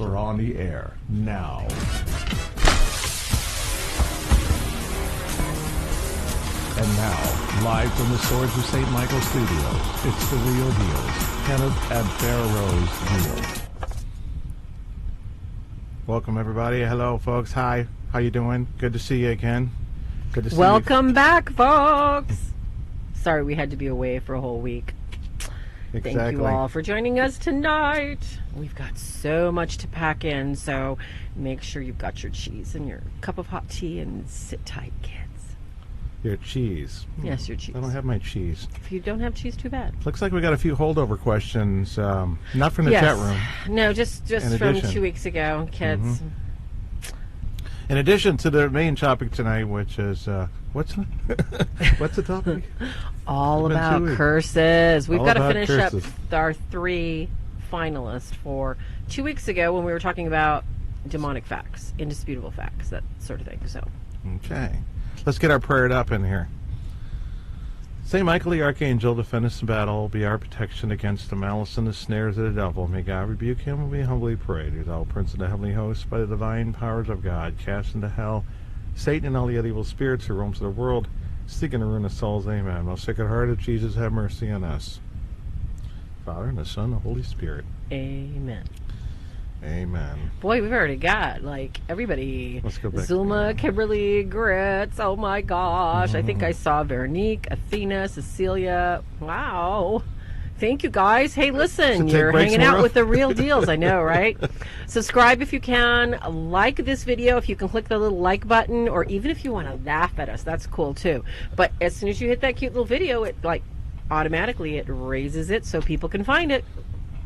are on the air now. And now, live from the Swords of St. Michael Studios, it's the Real Deals, Kenneth and Farah Deel. Welcome, everybody. Hello, folks. Hi. How you doing? Good to see you again. Good to see you. Welcome back, folks. Sorry we had to be away for a whole week. Exactly. Thank you all for joining us tonight. We've got so much to pack in, so make sure you've got your cheese and your cup of hot tea and sit tight, kids. Your cheese. Yes, your cheese. I don't have my cheese. If you don't have cheese, too bad. Looks like we got a few holdover questions, not from the chat room. No, just from 2 weeks ago, kids. Mm-hmm. In addition to the main topic tonight, which is, what's the topic? All about curses. We've got to finish curses. up our 3 finalists for 2 weeks ago when we were talking about demonic facts, indisputable facts, that sort of thing. So, okay. Let's get our prayer up in here. Saint Michael the Archangel, defend us in battle, be our protection against the malice and the snares of the devil. May God rebuke him, and we humbly pray. Thou Prince of the heavenly hosts, by the divine powers of God, cast into hell Satan and all the other evil spirits who roam through the world, seeking to ruin the souls. Amen. Most Sacred Heart of Jesus, have mercy on us. Father, and the Son, and the Holy Spirit. amen. Amen. Boy, we've already got, like, everybody. Let's go back. Zulma, Kimberly, Gritz. Oh, my gosh. I think I saw Veronique, Athena, Cecilia. Wow. Thank you, guys. Hey, listen, you're hanging out with the Real Deals. I know, right? Subscribe if you can. Like this video if you can click the little like button, or even if you want to laugh at us, that's cool, too. But as soon as you hit that cute little video, it, like, automatically it raises it so people can find it.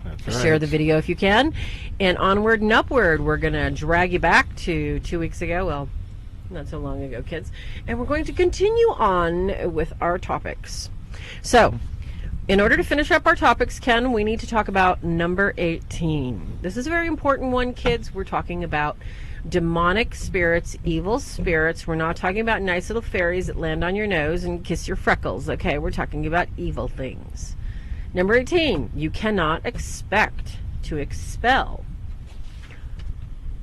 That's right. Share the video if you can. And onward and upward, we're going to drag you back to 2 weeks ago. Well, not so long ago, kids. And we're going to continue on with our topics. So, in order to finish up our topics, Ken, we need to talk about number 18. This is a very important one, kids. We're talking about demonic spirits, evil spirits. We're not talking about nice little fairies that land on your nose and kiss your freckles, okay? We're talking about evil things. Number 18, you cannot expect to expel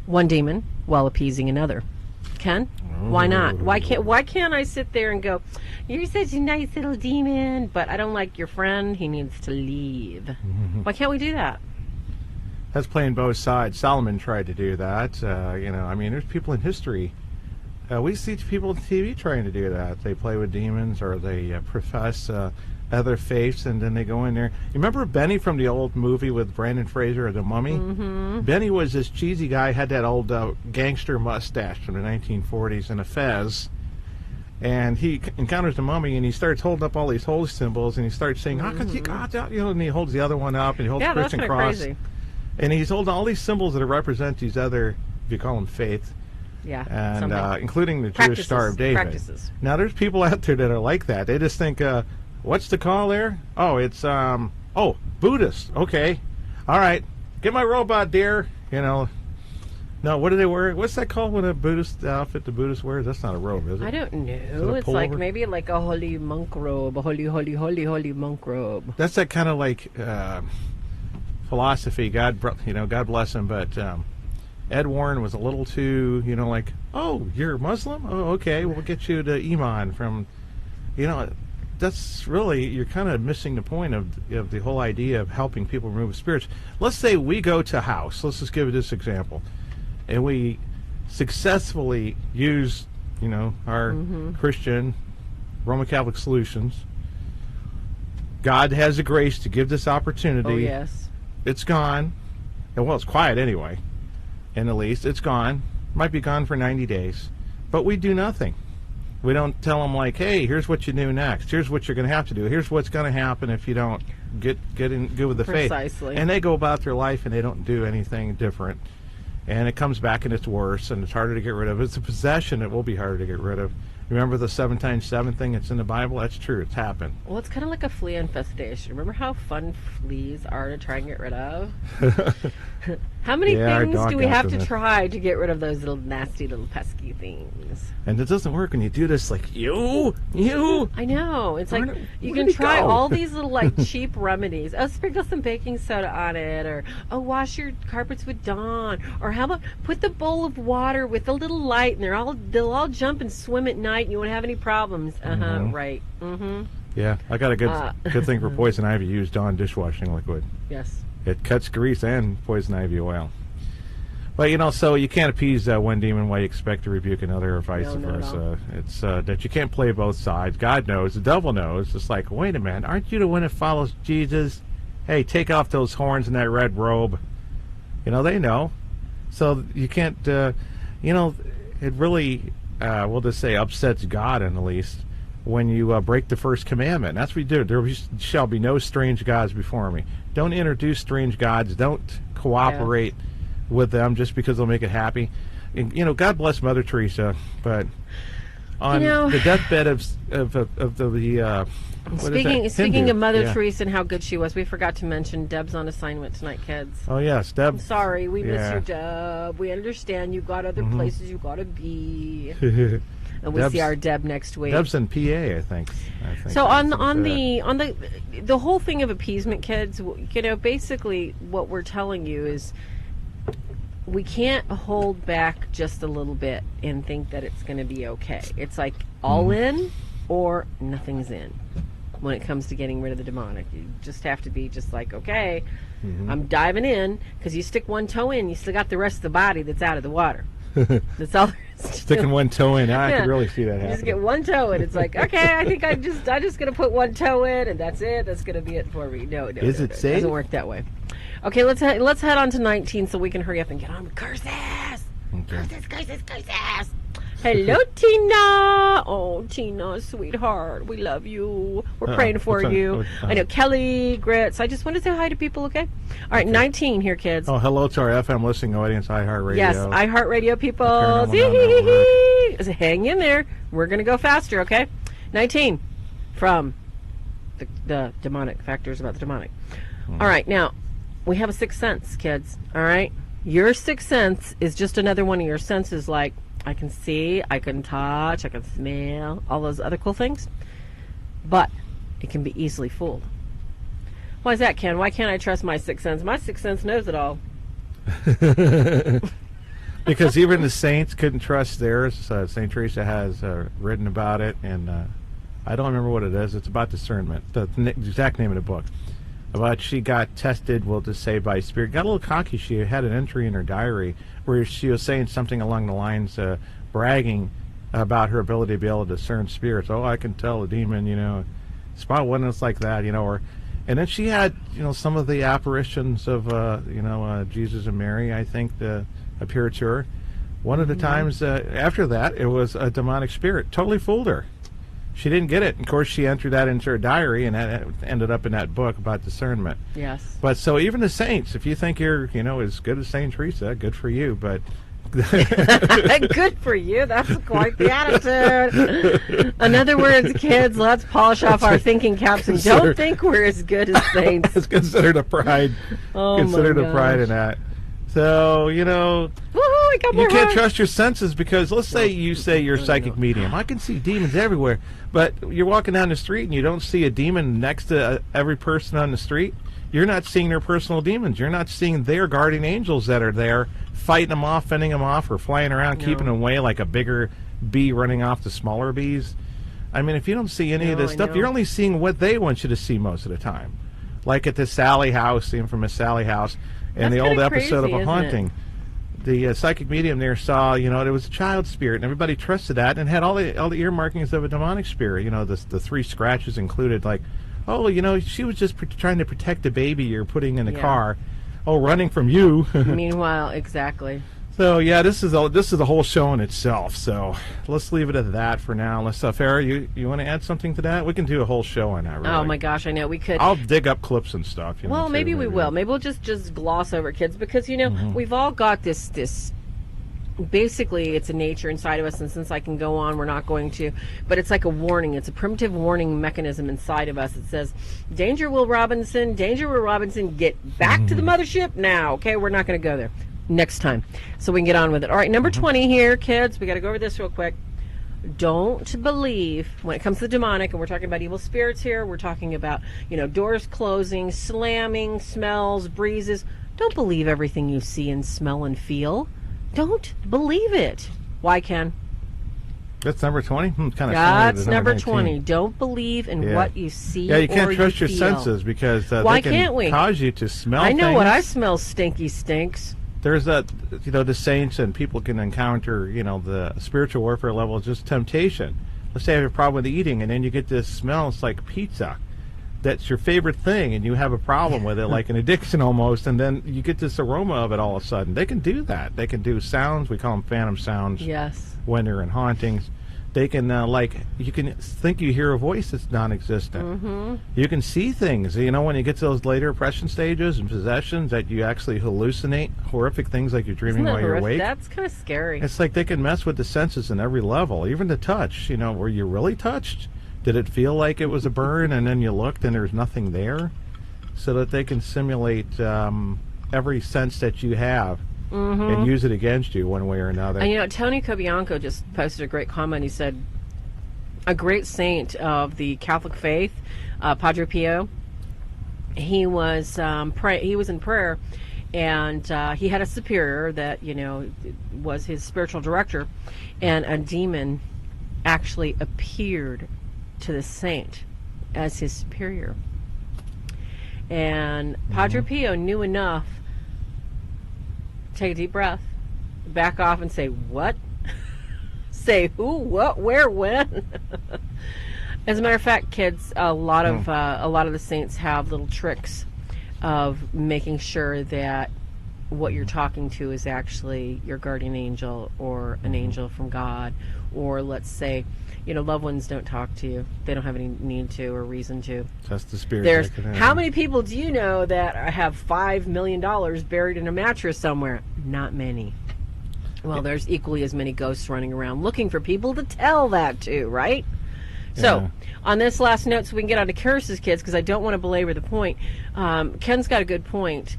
one demon while appeasing another. Ken? Why not? Why can't I sit there and go, you're such a nice little demon, but I don't like your friend, he needs to leave. Why can't we do that? That's playing both sides. Solomon tried to do that. There's people in history. We see people on TV trying to do that. They play with demons, or they profess other faiths, and then they go in there. You remember Benny from the old movie with Brandon Fraser, The Mummy? Mm-hmm. Benny was this cheesy guy, had that old gangster mustache from the 1940s and a fez. And he encounters the mummy, and he starts holding up all these holy symbols, and he starts saying, and he holds the other one up, and he holds the Christian cross. Crazy. And he's holding all these symbols that represent these other, if you call them faith, and including the Jewish Star of David. Practices. Now, there's people out there that are like that. They just think, what's the call there? Oh, it's, Buddhist. Okay. All right. Get my robot, dear. No, what do they wear? What's that called when a Buddhist outfit the Buddhist wears? That's not a robe, is it? I don't know. It's like maybe like a holy monk robe, a holy monk robe. That's that kind of like philosophy. God bless him, but Ed Warren was a little too, like, oh, you're Muslim? Oh, okay, we'll get you to Iman from, that's really, you're kind of missing the point of the whole idea of helping people remove spirits. Let's say we go to a house. Let's just give this example. And we successfully use, our Christian Roman Catholic solutions. God has the grace to give this opportunity. Oh, yes. It's gone. And, well, it's quiet anyway. And at least it's gone. Might be gone for 90 days. But we do nothing. We don't tell them, like, hey, here's what you do next. Here's what you're going to have to do. Here's what's going to happen if you don't get in good with the faith. Precisely. And they go about their life and they don't do anything different. And it comes back and it's worse and it's harder to get rid of. It's a possession that will be harder to get rid of. Remember the 7 times 7 thing that's in the Bible? That's true. It's happened. Well, it's kind of like a flea infestation. Remember how fun fleas are to try and get rid of? How many things do we have to try to get rid of those little nasty little pesky things? And it doesn't work when you do this like, you. I know. It's like you can try all these little like cheap remedies. Oh, sprinkle some baking soda on it, or oh, wash your carpets with Dawn, or how about put the bowl of water with a little light, and they'll all jump and swim at night, and you won't have any problems. Right. Yeah, I got a good thing for poison ivy. Use Dawn dishwashing liquid. Yes. It cuts grease and poison ivy oil. But, so you can't appease one demon while you expect to rebuke another, or vice versa. It's that you can't play both sides. God knows. The devil knows. It's like, wait a minute. Aren't you the one that follows Jesus? Hey, take off those horns and that red robe. They know. So you can't, it really, we'll just say, upsets God, at least, when you break the first commandment. That's what we do. There shall be no strange gods before me. Don't introduce strange gods. Don't cooperate with them just because they'll make it happy. And, God bless Mother Teresa, but on the deathbed of the speaking of Mother Teresa and how good she was, we forgot to mention Deb's on assignment tonight, kids. Oh yes, Deb. I'm sorry, we miss you, Deb. We understand you got other places you got to be. And we see our Deb next week. Deb's in PA, I think. So on the whole thing of appeasement, kids, basically what we're telling you is we can't hold back just a little bit and think that it's going to be okay. It's like all in or nothing's in when it comes to getting rid of the demonic. You just have to be just like, okay, I'm diving in, because you stick one toe in, you still got the rest of the body that's out of the water. That's all there is to Sticking one toe in, I can really see that happening. You just get one toe in. It's like, okay, I think I'm just going to put one toe in, and that's it. That's going to be it for me. No, is it safe? It doesn't work that way. Okay, let's head on to 19 so we can hurry up and get on with curses. Okay. Curses. Hello, Tina. Oh, Tina, sweetheart. We love you. We're praying for you. I know, Kelly, Grits. I just want to say hi to people, okay? All right, 19 here, kids. Oh, hello to our FM listening audience, iHeartRadio. Yes, iHeartRadio people. Hang in there. We're going to go faster, okay? 19 from the demonic, factors about the demonic. All right, now, we have a sixth sense, kids, all right? Your sixth sense is just another one of your senses, like I can see, I can touch, I can smell, all those other cool things. But it can be easily fooled. Why is that, Ken? Why can't I trust my sixth sense? My sixth sense knows it all. Because even the saints couldn't trust theirs. St. Teresa has written about it, and I don't remember what it is. It's about discernment, the exact name of the book. But she got tested, we'll just say, by spirit. Got a little cocky. She had an entry in her diary where she was saying something along the lines, bragging about her ability to be able to discern spirits. Oh, I can tell a demon, spot one that's like that, and then she had, some of the apparitions of, Jesus and Mary, I think, appeared to her. One of the times after that, it was a demonic spirit. Totally fooled her. She didn't get it. Of course, she entered that into her diary, and that ended up in that book about discernment. Yes. But so even the saints, if you think you're, as good as Saint Teresa, good for you. But good for you. That's quite the attitude. In other words, kids, let's polish off our thinking caps and don't think we're as good as saints. It's considered a pride. Considered a pride in that. So, you can't trust your senses, because let's say you're a psychic medium. I can see demons everywhere, but you're walking down the street and you don't see a demon next to every person on the street. You're not seeing their personal demons. You're not seeing their guardian angels that are there fighting them off, fending them off, or flying around, keeping them away like a bigger bee running off the smaller bees. I mean, if you don't see any of this stuff, you're only seeing what they want you to see most of the time. Like at the Sally House, the infamous Sally House, and the old episode of A Haunting. The psychic medium there saw, it was a child spirit, and everybody trusted that, and had all the earmarkings of a demonic spirit. The 3 scratches included, like, oh, she was just trying to protect a baby you're putting in the car. Oh, running from you. Meanwhile, exactly. So yeah, this is a whole show in itself. So let's leave it at that for now. Let's, Farah, you want to add something to that? We can do a whole show on that. Really. Oh my gosh, I know we could. I'll dig up clips and stuff. Well, maybe we will. Maybe we'll just gloss over, kids, because we've all got this basically it's a nature inside of us, and since I can go on, we're not going to, but it's like a warning. It's a primitive warning mechanism inside of us. It says, danger, Will Robinson, get back to the mothership now. Okay, we're not going to go there next time, so we can get on with it. All right, number 20 here, kids, we got to go over this real quick. Don't believe, when it comes to demonic, and we're talking about evil spirits here, we're talking about, doors closing, slamming, smells, breezes. Don't believe everything you see and smell and feel. Don't believe it. Why, Ken? That's number 20? Kind of That's number 20. Don't believe in what you see. Yeah, you can't or trust you your feel. senses because Why they can't we? can cause you to smell I know things. what I smell stinks. There's that, the saints and people can encounter, the spiritual warfare level is just temptation. Let's say you have a problem with eating, and then you get this smell, it's like pizza. That's your favorite thing, and you have a problem with it, like an addiction almost, and then you get this aroma of it all of a sudden. They can do that. They can do sounds. We call them phantom sounds. Yes. When they're in hauntings. They can, you can think you hear a voice that's non-existent. Mm-hmm. You can see things. When you get to those later oppression stages and possessions, that you actually hallucinate horrific things like you're dreaming while you're awake. That's kind of scary. It's like they can mess with the senses in every level, even the touch. Were you really touched? Did it feel like it was a burn and then you looked and there's nothing there? So that they can simulate every sense that you have. Mm-hmm. And use it against you one way or another. And Tony Cobianco just posted a great comment. He said, a great saint of the Catholic faith, Padre Pio, he was in prayer, and he had a superior that was his spiritual director, and a demon actually appeared to the saint as his superior. And Padre Pio knew enough. Take a deep breath, back off, and say, what? Say who, what, where, when? As a matter of fact, kids, a lot of the saints have little tricks of making sure that what you're talking to is actually your guardian angel or an angel from God, or let's say, loved ones don't talk to you. They don't have any need to or reason to. That's the spirit. How many people do you know that have $5 million buried in a mattress somewhere? Not many. Well, there's equally as many ghosts running around looking for people to tell that to, right? Yeah. So, on this last note, so we can get on to Karis's kids, because I don't want to belabor the point. Ken's got a good point.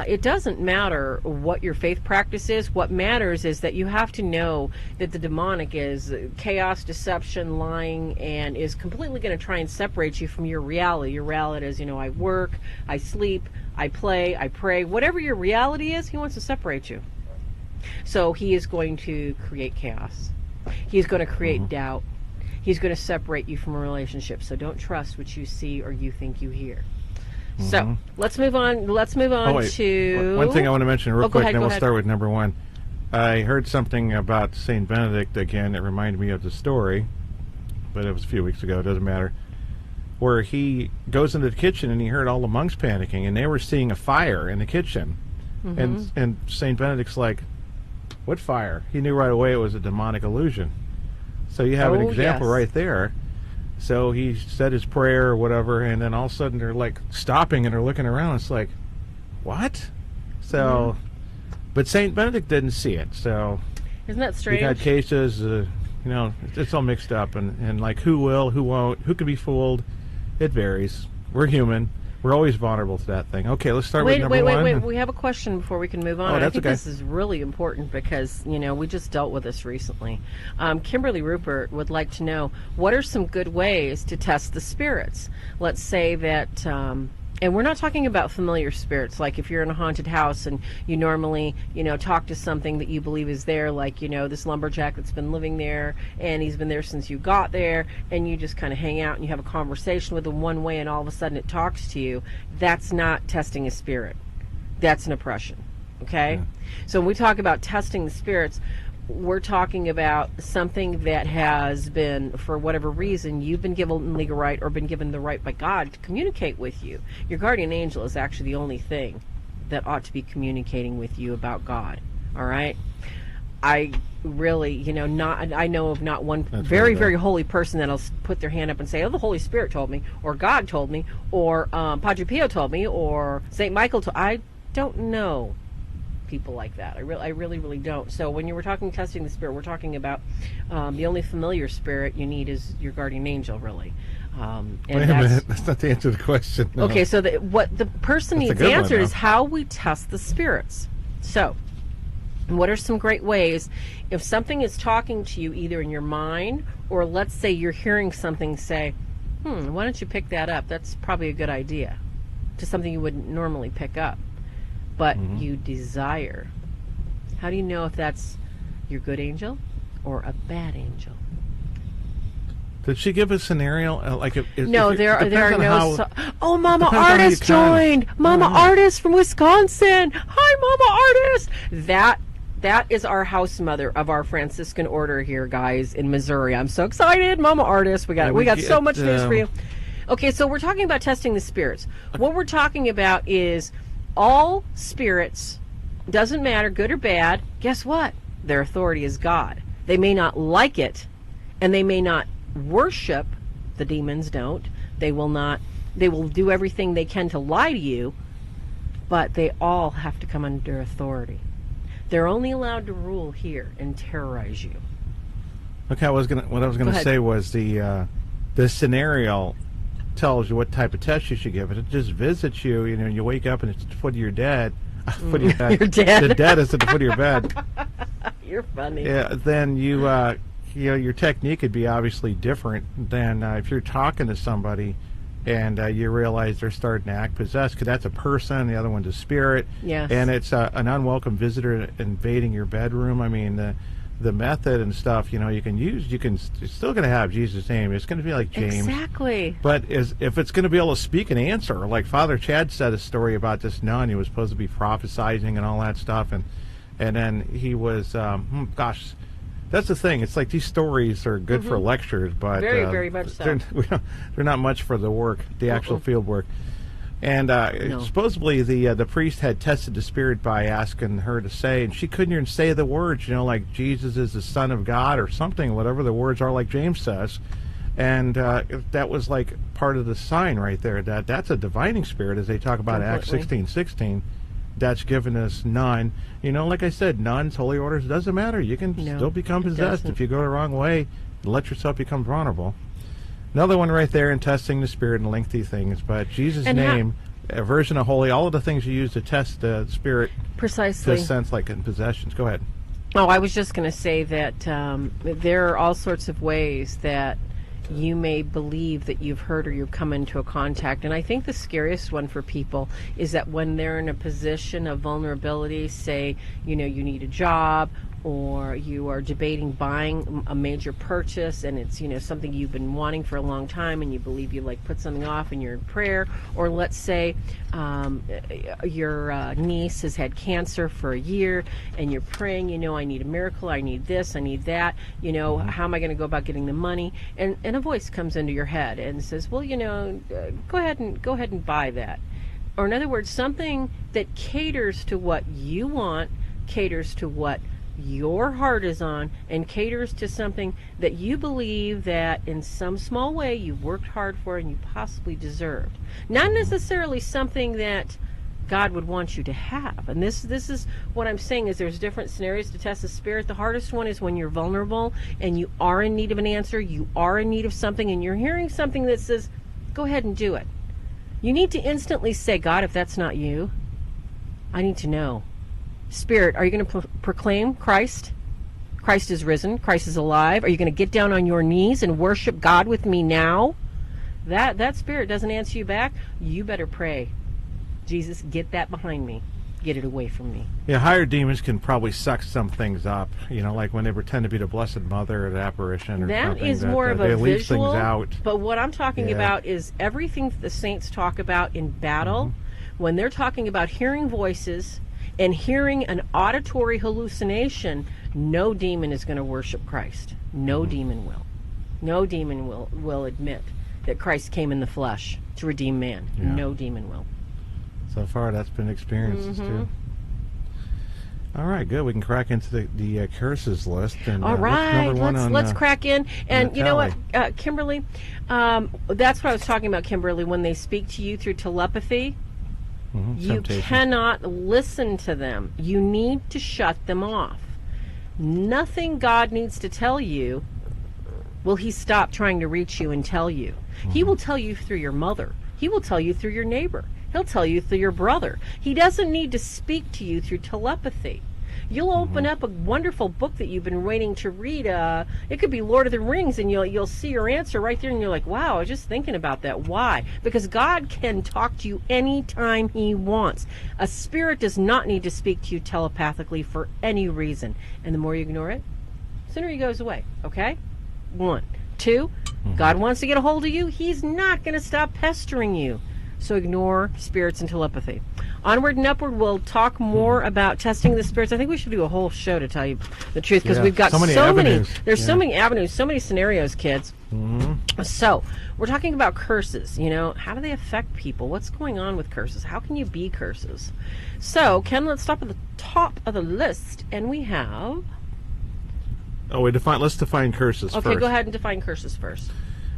It doesn't matter what your faith practice is. What matters is that you have to know that the demonic is chaos, deception, lying, and is completely going to try and separate you from your reality. Your reality is, I work, I sleep, I play, I pray. Whatever your reality is, he wants to separate you. So he is going to create chaos. He's going to create doubt. He's going to separate you from a relationship. So don't trust what you see or you think you hear. So let's move on. To one thing I want to mention real quick, ahead, then we'll ahead. start with number 1. I heard something about Saint Benedict again. It reminded me of the story, but it was a few weeks ago. It doesn't matter. Where he goes into the kitchen and he heard all the monks panicking, and they were seeing a fire in the kitchen, and Saint Benedict's like, "What fire?" He knew right away it was a demonic illusion. So you have an example right there. So he said his prayer or whatever, and then all of a sudden they're like stopping and they're looking around. It's like, what? So, but Saint Benedict didn't see it. So, isn't that strange? You got cases, it's all mixed up, and like who will, who won't, who can be fooled. It varies. We're human. We're always vulnerable to that thing. Okay, let's start with number 1. Wait. We have a question before we can move on. That's I think okay. This is really important because, we just dealt with this recently. Kimberly Rupert would like to know, what are some good ways to test the spirits? Let's say that, and we're not talking about familiar spirits, like if you're in a haunted house and you normally, talk to something that you believe is there, like, this lumberjack that's been living there and he's been there since you got there, and you just kind of hang out and you have a conversation with him one way and all of a sudden it talks to you. That's not testing a spirit. That's an oppression. Okay? Yeah. So when we talk about testing the spirits, we're talking about something that has been, for whatever reason, you've been given legal right or been given the right by God to communicate with you. Your guardian angel is actually the only thing that ought to be communicating with you about God. All right? I really, I know of not one very holy person that'll put their hand up and say, oh, the Holy Spirit told me, or God told me, or Padre Pio told me, or St. Michael told me. I don't know people like that. I really don't. So when you were talking testing the spirit, we're talking about the only familiar spirit you need is your guardian angel, really. And Wait a minute, that's not the answer to the question. No. Okay, so what the person That's a needs good one, answered though. is how we test the spirits. So, what are some great ways if something is talking to you either in your mind or let's say you're hearing something say, why don't you pick that up? That's probably a good idea, to something you wouldn't normally pick up, but you desire. How do you know if that's your good angel or a bad angel? Did she give a scenario? No, there are no. Oh, Mama depends on how you Artist joined. Mama Artist from Wisconsin. Hi, Mama Artist. That is our house mother of our Franciscan order here, guys, in Missouri. I'm so excited, Mama Artist. We got so much news for you. Okay, so we're talking about testing the spirits. What we're talking about is all spirits, doesn't matter, good or bad. Guess what? Their authority is God. They may not like it, and they may not worship. The demons don't. They will do everything they can to lie to you, but they all have to come under authority. They're only allowed to rule here and terrorize you. Okay, what I was gonna say was the scenario tells you what type of test you should give it. It just visits you, you wake up and it's at the foot of your bed. Foot of your bed. You're dead. The dead is at the foot of your bed. You're funny. Yeah, then your technique would be obviously different than if you're talking to somebody and you realize they're starting to act possessed, because that's a person, the other one's a spirit. Yes. And it's an unwelcome visitor invading your bedroom. I mean, the method and stuff, you can use, you're still going to have Jesus' name. It's going to be like James. Exactly. But if it's going to be able to speak and answer, like Father Chad said a story about this nun who was supposed to be prophesizing and all that stuff, and then he was, that's the thing. It's like these stories are good for lectures, but very, very much so. They're not much for the work, the actual field work. And supposedly the priest had tested the spirit by asking her to say, and she couldn't even say the words, like Jesus is the Son of God or something, whatever the words are, like James says. And that was like part of the sign right there. That's a divining spirit, as they talk about in Acts 16:16. That's given us none. Like I said, nuns, holy orders, it doesn't matter. You can still become possessed if you go the wrong way and let yourself become vulnerable. Another one right there in testing the spirit and lengthy things. But Jesus' name, a version of holy, all of the things you use to test the spirit. Precisely. To sense like in possessions. Go ahead. Oh, I was just going to say that there are all sorts of ways that you may believe that you've heard or you've come into a contact. And I think the scariest one for people is that when they're in a position of vulnerability, say, you need a job, or you are debating buying a major purchase, and it's something you've been wanting for a long time, and you believe you put something off and you're in prayer, or let's say your niece has had cancer for a year and you're praying, I need a miracle, I need this, I need that, how am I going to go about getting the money, and a voice comes into your head and says, well, go ahead and buy that. Or in other words, something that caters to what you want, caters to what your heart is on, and caters to something that you believe that in some small way you've worked hard for and you possibly deserved. Not necessarily something that God would want you to have. And this is what I'm saying, is there's different scenarios to test the spirit. The hardest one is when you're vulnerable and you are in need of an answer, you are in need of something, and you're hearing something that says, go ahead and do it. You need to instantly say, God, if that's not you, I need to know. Spirit, are you going to proclaim Christ? Christ is risen. Christ is alive. Are you going to get down on your knees and worship God with me now? That spirit doesn't answer you back. You better pray. Jesus, get that behind me. Get it away from me. Yeah, higher demons can probably suck some things up. Like when they pretend to be the Blessed Mother or the apparition or something. That is more of a leave visual. Things out. But what I'm talking about is everything the saints talk about in battle. When they're talking about hearing voices and hearing an auditory hallucination, no demon is going to worship Christ. No demon will. No demon will admit that Christ came in the flesh to redeem man. Yeah. No demon will. So far, that's been experiences too. All right, good. We can crack into the curses list. And, all right, let's crack in. And you know what, Kimberly, that's what I was talking about, Kimberly, when they speak to you through telepathy. You Temptation. cannot listen to them. You need to shut them off. Nothing God needs to tell you will he stop trying to reach you and tell you. He will tell you through your mother. He will tell you through your neighbor. He'll tell you through your brother. He doesn't need to speak to you through telepathy. You'll open up a wonderful book that you've been waiting to read. It could be Lord of the Rings, and you'll see your answer right there, and you're like, wow, I was just thinking about that. Why? Because God can talk to you anytime he wants. A spirit does not need to speak to you telepathically for any reason. And the more you ignore it, the sooner he goes away. Okay? 1. 2, God wants to get a hold of you. He's not going to stop pestering you. So ignore spirits and telepathy. Onward and Upward, we'll talk more about testing the spirits. I think we should do a whole show, to tell you the truth, because we've got so many there's so many avenues, so many scenarios, kids. So we're talking about curses. How do they affect people? What's going on with curses? How can you be curses? So, Ken, let's stop at the top of the list, and we have... let's define curses first. Okay, go ahead and define curses first.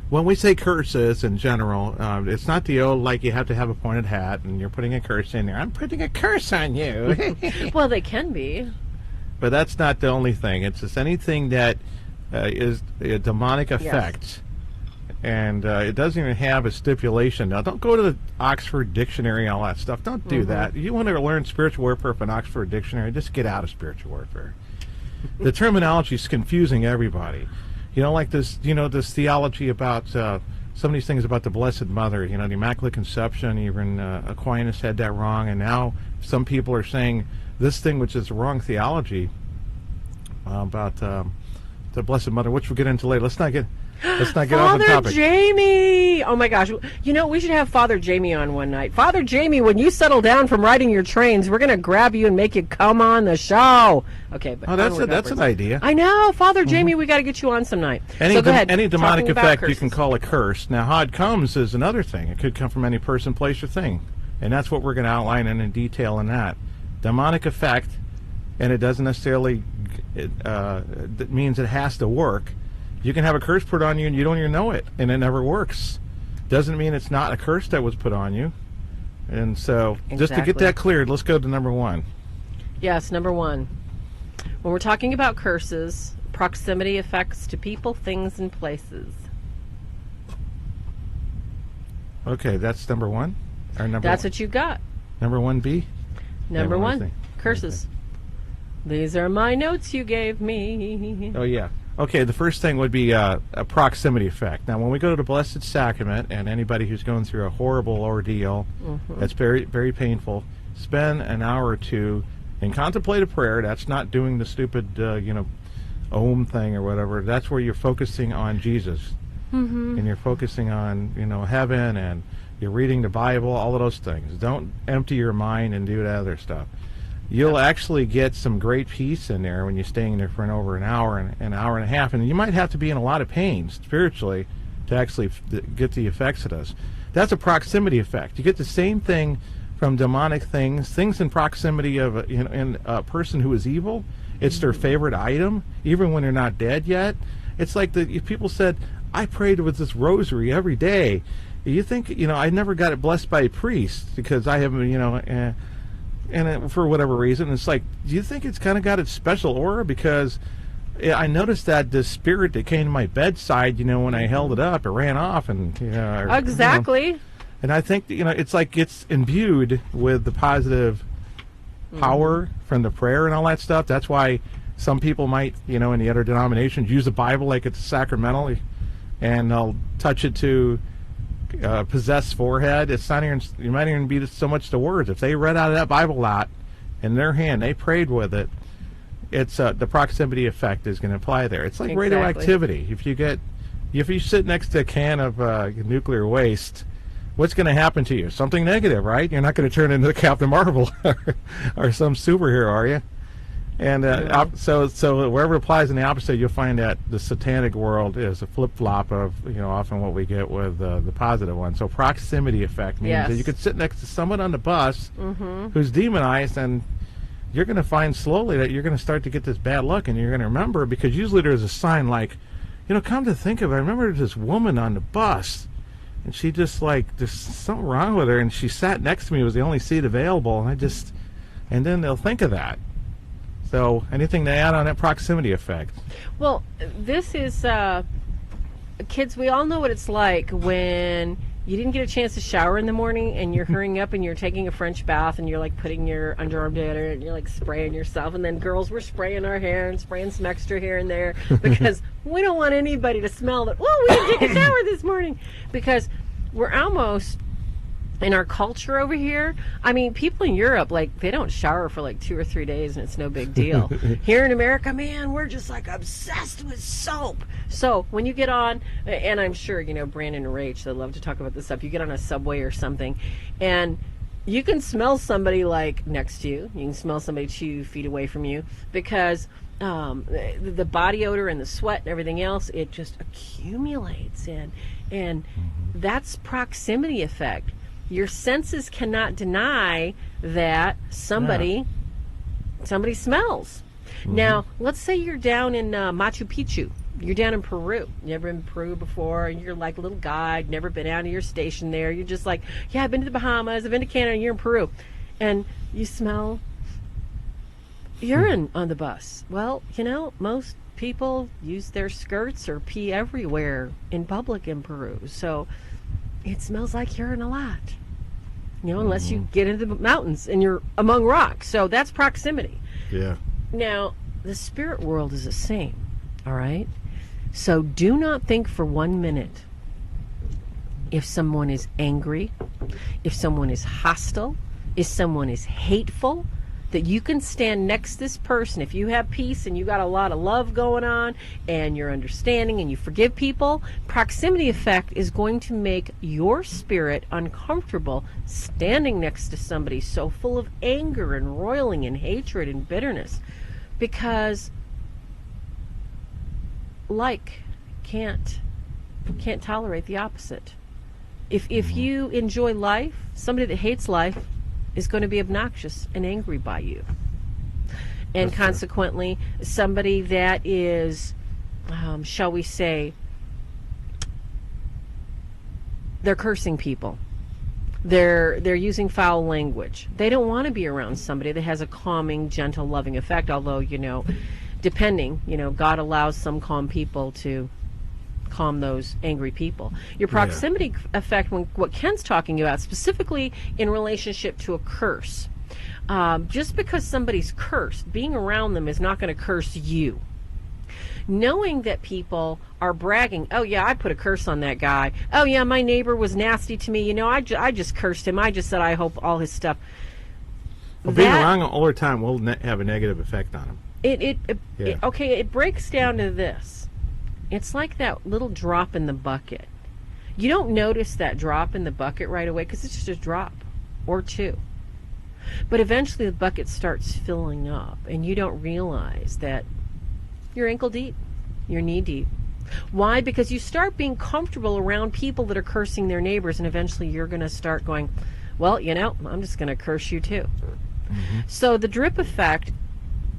When we say curses in general, it's not the old, like, you have to have a pointed hat and you're putting a curse in there. I'm putting a curse on you. Well, they can be. But that's not the only thing. It's just anything that is a demonic effect. Yes. And it doesn't even have a stipulation. Now, don't go to the Oxford Dictionary and all that stuff. Don't do that. You want to learn spiritual warfare from an Oxford Dictionary, just get out of spiritual warfare. The terminology is confusing everybody. Like this, this theology about some of these things about the Blessed Mother, the Immaculate Conception. Even Aquinas had that wrong, and now some people are saying this thing, which is the wrong theology about the Blessed Mother, which we'll get into later. Let's not get off the topic. Father Jamie! Oh my gosh. We should have Father Jamie on one night. Father Jamie, when you settle down from riding your trains, we're going to grab you and make you come on the show. Okay, but that's an idea. I know. Father Jamie, we got to get you on some night. Go ahead. Any demonic effect you can call a curse. Now, how it comes is another thing. It could come from any person, place, or thing. And that's what we're going to outline in detail in that. Demonic effect, and it doesn't necessarily that means it has to work. You can have a curse put on you and you don't even know it, and it never works. Doesn't mean it's not a curse that was put on you. And so, just to get that cleared, let's go to number 1. Yes, number 1. When we're talking about curses, proximity effects to people, things, and places. Okay, that's number 1? That's what you got. Number 1B? Number 1, curses. These are my notes you gave me. Oh, yeah. Okay, the first thing would be a proximity effect. Now, when we go to the Blessed Sacrament, and anybody who's going through a horrible ordeal that's very, very painful, spend an hour or two in contemplative prayer. That's not doing the stupid, Om thing or whatever. That's where you're focusing on Jesus. And you're focusing on, heaven, and you're reading the Bible, all of those things. Don't empty your mind and do that other stuff. You'll actually get some great peace in there when you're staying there for over an hour and an hour and a half. And you might have to be in a lot of pain spiritually to actually get the effects of this. That's a proximity effect. You get the same thing from demonic things in proximity of in a person who is evil. It's their favorite item, even when they're not dead yet. It's like if people said, I prayed with this rosary every day. You think, I never got it blessed by a priest because I haven't, and for whatever reason, it's like, do you think it's kind of got its special aura? Because I noticed that the spirit that came to my bedside, when I held it up, it ran off, and exactly. And I think it's like it's imbued with the positive power from the prayer and all that stuff. That's why some people might, in the other denominations, use the Bible like it's sacramental, and they'll touch it to possessed forehead. It's not even, you might even be so much the words. If they read out of that Bible lot in their hand, they prayed with it, it's the proximity effect is going to apply there. It's like radioactivity. If you sit next to a can of nuclear waste, what's going to happen to you? Something negative, right? You're not going to turn into Captain Marvel or some superhero, are you? And so wherever it applies in the opposite, you'll find that the satanic world is a flip-flop of often what we get with the positive one. So proximity effect means that you could sit next to someone on the bus who's demonized, and you're going to find slowly that you're going to start to get this bad luck, and you're going to remember, because usually there's a sign like, come to think of it, I remember this woman on the bus, And she just like, there's something wrong with her. And she sat next to me. It was the only seat available. And then they'll think of that. So anything to add on that proximity effect? Well, this is, kids, we all know what it's like when you didn't get a chance to shower in the morning and you're hurrying up and you're taking a French bath and you're like putting your underarm together and you're like spraying yourself. And then girls were spraying our hair and spraying some extra here and there because we don't want anybody to smell that, whoa, we didn't take a shower this morning. Because we're almost, in our culture over here, I mean, people in Europe, like, they don't shower for like 2 or 3 days and it's no big deal. Here in America, man, we're just like obsessed with soap. So when you get on, and I'm sure, you know, Brandon and Rach, they love to talk about this stuff. You get on a subway or something and you can smell somebody like next to you. You can smell somebody 2 feet away from you because the body odor and the sweat and everything else, it just accumulates and that's proximity effect. Your senses cannot deny that somebody smells. Now, let's say you're down in Machu Picchu. You're down in Peru. You never been in Peru before. You're like a little guide, never been out of your station there. You're just like, yeah, I've been to the Bahamas, I've been to Canada, you're in Peru. And you smell urine on the bus. Well, you know, most people use their skirts or pee everywhere in public in Peru. So it smells like urine a lot, you know, unless you get into the mountains and you're among rocks. So that's proximity. Yeah. Now, the spirit world is the same, all right? So do not think for 1 minute if someone is angry, if someone is hostile, if someone is hateful, that you can stand next to this person. If you have peace and you got a lot of love going on and you're understanding and you forgive people, proximity effect is going to make your spirit uncomfortable standing next to somebody so full of anger and roiling and hatred and bitterness, because like can't tolerate the opposite. If you enjoy life, somebody that hates life is going to be obnoxious and angry by you. And That's consequently, somebody that is, shall we say, they're cursing people. They're using foul language. They don't want to be around somebody that has a calming, gentle, loving effect, although, you know, depending, you know, God allows some calm people to calm those angry people. Your proximity effect, when what Ken's talking about, specifically in relationship to a curse, just because somebody's cursed, being around them is not going to curse you. Knowing that people are bragging, oh yeah, I put a curse on that guy. Oh yeah, my neighbor was nasty to me. You know, I just cursed him. I just said I hope all his stuff. Well, being around him all the time will have a negative effect on him. It breaks down to this. It's like that little drop in the bucket. You don't notice that drop in the bucket right away because it's just a drop or two. But eventually the bucket starts filling up and you don't realize that you're ankle deep, you're knee deep. Why? Because you start being comfortable around people that are cursing their neighbors, and eventually you're going to start going, well, you know, I'm just going to curse you too. So the drip effect,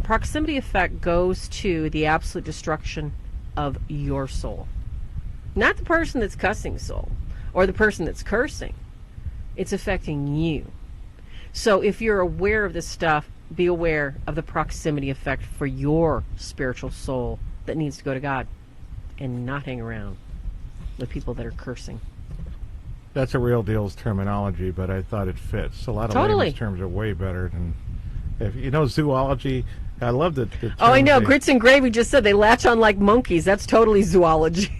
proximity effect, goes to the absolute destruction of your soul, not the person that's cussing soul or the person that's cursing. It's affecting you. So if you're aware of this stuff, be aware of the proximity effect for your spiritual soul that needs to go to God and not hang around with people that are cursing. That's a real Deel's terminology, but I thought it fits. A lot of layman's terms are way better than, if you know, zoology. I love the oh, I know. Grits and Gravy just said they latch on like monkeys. That's totally zoology.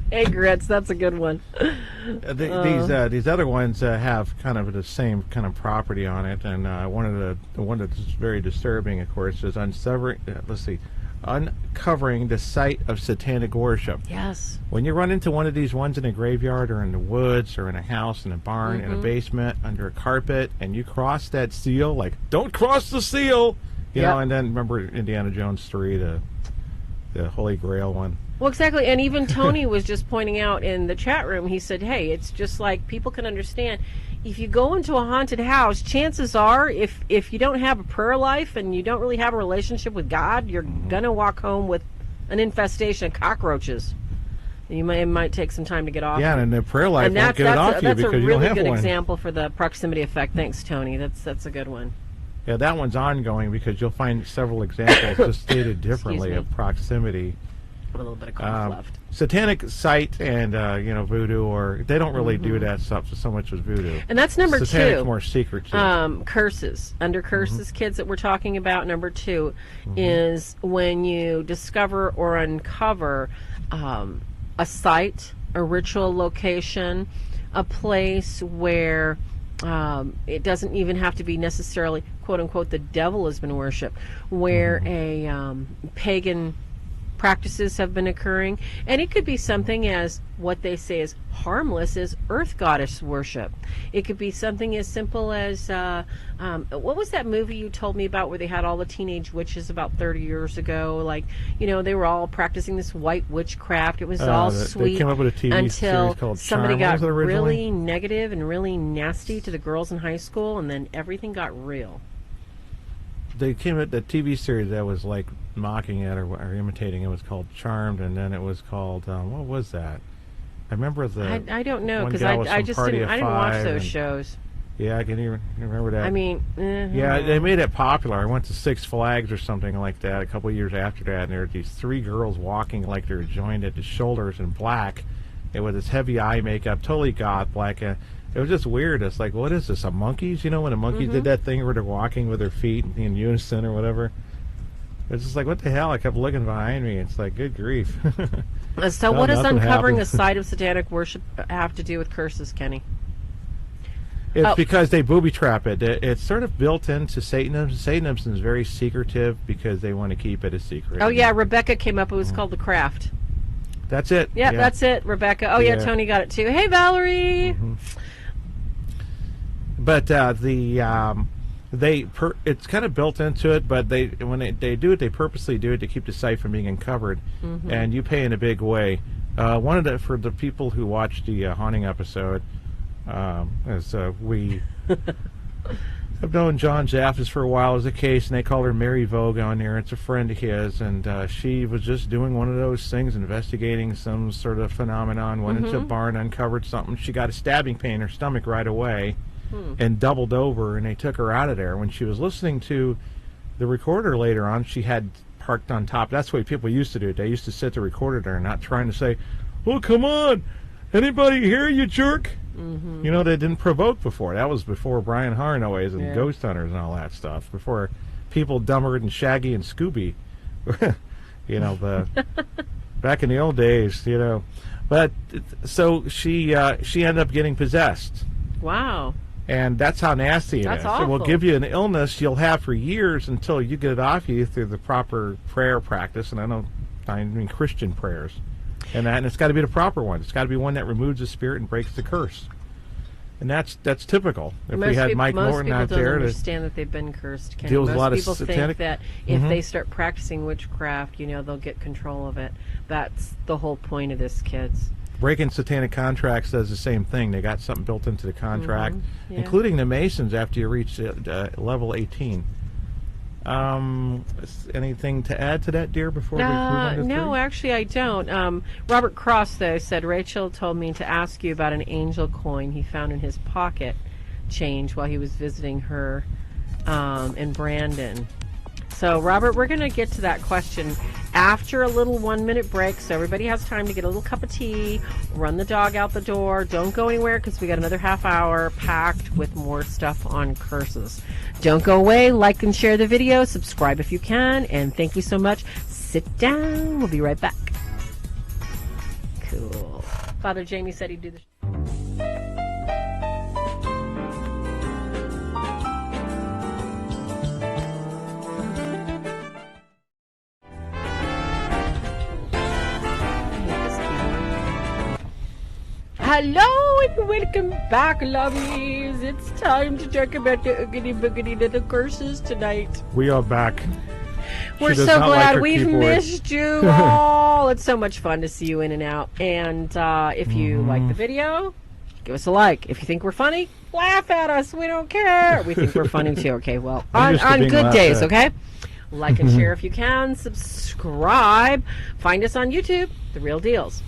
Hey, Grits, that's a good one. These other ones have kind of the same kind of property on it, and one of the one that's very disturbing, of course, is uncovering the site of satanic worship. Yes. When you run into one of these ones in a graveyard or in the woods or in a house, in a barn, in a basement, under a carpet, and you cross that seal, like, don't cross the seal! You know, and then remember Indiana Jones 3, the Holy Grail one. Well, exactly. And even Tony was just pointing out in the chat room, he said, hey, it's just like people can understand. If you go into a haunted house, chances are, if you don't have a prayer life and you don't really have a relationship with God, you're going to walk home with an infestation of cockroaches. It might take some time to get off. Yeah, and the prayer life And won't get it off you that's because a you don't really have good one. example for the proximity effect. Thanks, Tony. That's a good one. Yeah, that one's ongoing because you'll find several examples just stated differently of proximity. A little bit of cough left. Satanic sight and voodoo, or they don't really do that stuff so much as voodoo. And that's number Satanic's two. more secret too. Curses. Under curses, kids, that we're talking about, number two is when you discover or uncover a site, a ritual location, a place where it doesn't even have to be necessarily, quote unquote, the devil has been worshipped, where a pagan practices have been occurring, and it could be something as what they say is harmless as earth goddess worship. It could be something as simple as what was that movie you told me about where they had all the teenage witches about 30 years ago? Like, they were all practicing this white witchcraft. It was all sweet. They came up with a TV until series called somebody Charm. got What was it originally? really negative and really nasty to the girls in high school, and then everything got real. They came up with the TV series that was like mocking it or imitating. It was called Charmed, and then it was called what was that? I remember I don't know, one because gal was I from just Party didn't. of I didn't watch Five, those and- shows. Yeah, I can even remember that. I mean, yeah, they made it popular. I went to Six Flags or something like that a couple of years after that, and there were these three girls walking like they were joined at the shoulders in black, and with this heavy eye makeup, totally goth black. It was just weird. It's like, what is this? A monkeys? When the monkeys did that thing where they're walking with their feet in unison or whatever. It's just like, what the hell? I kept looking behind me. It's like, good grief. So what does nothing uncovering happened. a site of satanic worship have to do with curses, Kenny? It's because they booby trap it. It's sort of built into Satanism. Satanism is very secretive because they want to keep it a secret. Oh, yeah, Rebecca came up. It was called The Craft. That's it. Yeah, that's it, Rebecca. Oh, yeah, Tony got it, too. Hey, Valerie! But it's kind of built into it, but when they do it, they purposely do it to keep the site from being uncovered, and you pay in a big way. For the people who watched the haunting episode, as we have known John Jaffis for a while as a case, and they call her Mary Vogue on there. It's a friend of his, and she was just doing one of those things, investigating some sort of phenomenon, went into a barn, uncovered something. She got a stabbing pain in her stomach right away. And doubled over, and they took her out of there. When she was listening to the recorder later on, she had parked on top. That's the way people used to do it. They used to sit the recorder there, not trying to say, "Well, come on, anybody here, you jerk?" They didn't provoke before. That was before Brian Harnoys and Ghost Hunters and all that stuff. Before people dumber than Shaggy and Scooby. Back in the old days, But so she ended up getting possessed. Wow. And that's how nasty it That's is. awful. It will give you an illness you'll have for years until you get it off you through the proper prayer practice. And I mean Christian prayers. And it's got to be the proper one. It's got to be one that removes the spirit and breaks the curse. And that's typical. If we had Mike Norton out there, most people don't understand that they've been cursed. Kenny. deals with a lot of Most people satanic- think that if they start practicing witchcraft, they'll get control of it. That's the whole point of this, kids. breaking satanic contracts does the same thing. They got something built into the contract, Yeah. including the Masons after you reach level 18. Anything to add to that, dear, before we move on to No, 3? actually I don't. Robert Cross, though, said, Rachel told me to ask you about an angel coin he found in his pocket change while he was visiting her in Brandon. So, Robert, we're going to get to that question after a little 1-minute break, so everybody has time to get a little cup of tea, run the dog out the door. Don't go anywhere because we got another half hour packed with more stuff on curses. Don't go away. Like and share the video. Subscribe if you can. And thank you so much. Sit down. We'll be right back. Cool. Father Jamie said he'd do the... Hello and welcome back, lovies. It's time to talk about the oogie-boogity little curses tonight. We are back. We're She does so not like glad her we've keyboard. missed you all. It's so much fun to see you in and out. And if you like the video, give us a like. If you think we're funny, laugh at us. We don't care. We think we're funny too. Okay, well, I'm used to on being good laughed days, at. okay? Like and share if you can. Subscribe. Find us on YouTube, The Real Deals.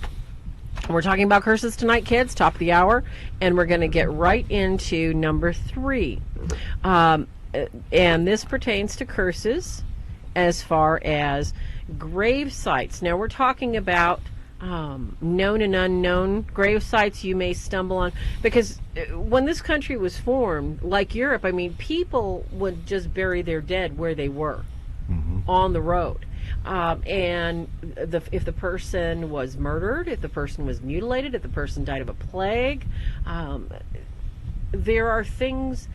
We're talking about curses tonight, kids, top of the hour, and we're going to get right into number 3. And this pertains to curses as far as grave sites. Now, we're talking about known and unknown grave sites you may stumble on, because when this country was formed, like Europe, I mean, people would just bury their dead where they were, on the road. And if the person was murdered, if the person was mutilated, if the person died of a plague, there are things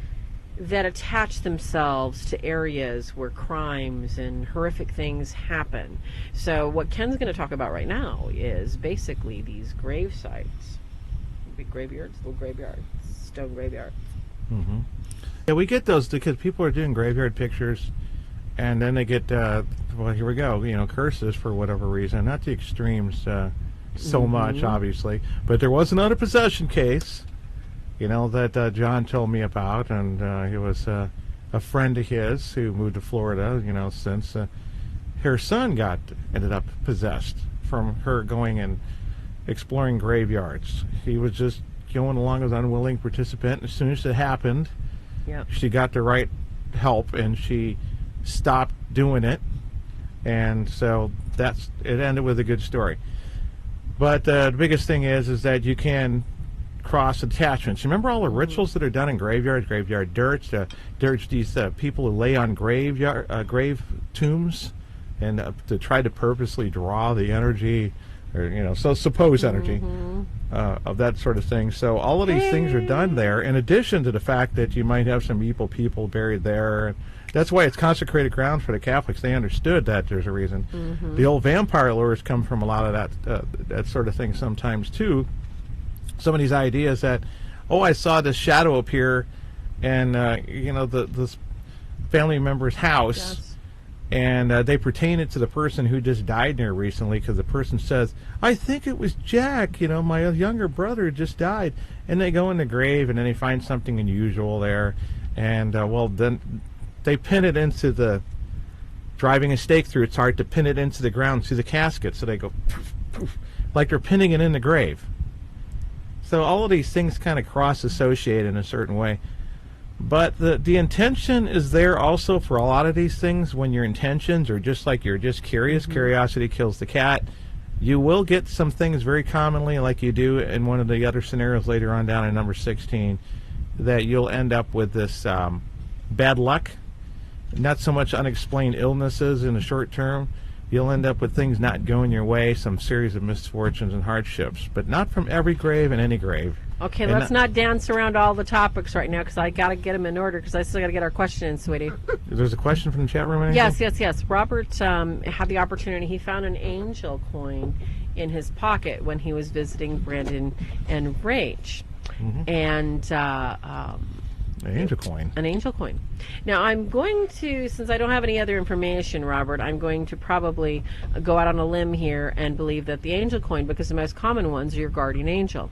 that attach themselves to areas where crimes and horrific things happen. So what Ken's going to talk about right now is basically these grave sites. Big graveyards, little graveyards, stone graveyards. Yeah, we get those because people are doing graveyard pictures, and then they get, well, here we go, curses for whatever reason. Not the extremes so much, obviously. But there was another possession case, that John told me about, and he was a friend of his who moved to Florida, since her son ended up possessed from her going and exploring graveyards. He was just going along as an unwilling participant. As soon as it happened, she got the right help, and she stopped doing it, and so it ended with a good story. But the biggest thing is that you can cross attachments. Remember all the rituals that are done in graveyards, graveyard dirt. There's these people who lay on grave tombs, and to try to purposely draw the energy, or supposed energy of that sort of thing. So all of these things are done there, in addition to the fact that you might have some evil people buried there. That's why it's consecrated ground for the Catholics. They understood that there's a reason. The old vampire lures come from a lot of that sort of thing sometimes too. Some of these ideas that, I saw this shadow appear in this family member's house, and they pertain it to the person who just died there recently, because the person says, I think it was Jack, my younger brother just died. And they go in the grave, and then they find something unusual there, and then they pin it into the, driving a stake through its heart to pin it into the ground through the casket, so they go poof, poof, like they're pinning it in the grave. So all of these things kind of cross-associate in a certain way. But the intention is there also for a lot of these things. When your intentions are just like you're just curious, curiosity kills the cat, you will get some things very commonly, like you do in one of the other scenarios later on down in number 16, that you'll end up with this bad luck, not so much unexplained illnesses in the short term. You'll end up with things not going your way, some series of misfortunes and hardships, but not from every grave and any grave. Okay, and let's not dance around all the topics right now, because I got to get them in order, because I still got to get our question in, sweetie. There's a question from the chat room? Yes. Robert had the opportunity. He found an angel coin in his pocket when he was visiting Brandon and Rach. And an angel coin. An angel coin. Now, I'm going to, since I don't have any other information, Robert, I'm going to probably go out on a limb here and believe that the angel coin, because the most common ones are your guardian angel.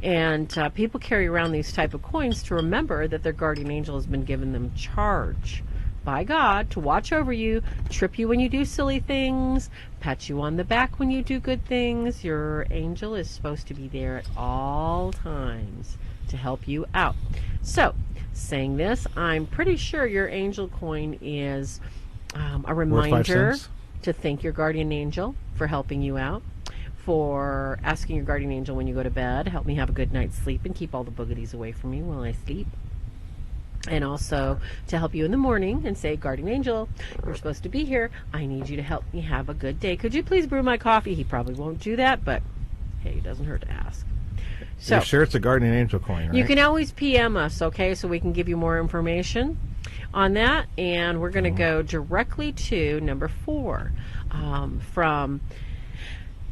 And people carry around these type of coins to remember that their guardian angel has been given them charge by God to watch over you, trip you when you do silly things, pat you on the back when you do good things. Your angel is supposed to be there at all times to help you out. So, saying this, I'm pretty sure your angel coin is a reminder to thank your guardian angel for helping you out, for asking your guardian angel when you go to bed, help me have a good night's sleep and keep all the boogeties away from me while I sleep. And also to help you in the morning and say, guardian angel, you're supposed to be here. I need you to help me have a good day. Could you please brew my coffee? He probably won't do that, but hey, it doesn't hurt to ask. So, you're sure it's a guardian angel coin, right? You can always PM us, okay, so we can give you more information on that. And we're going to go directly to number 4 from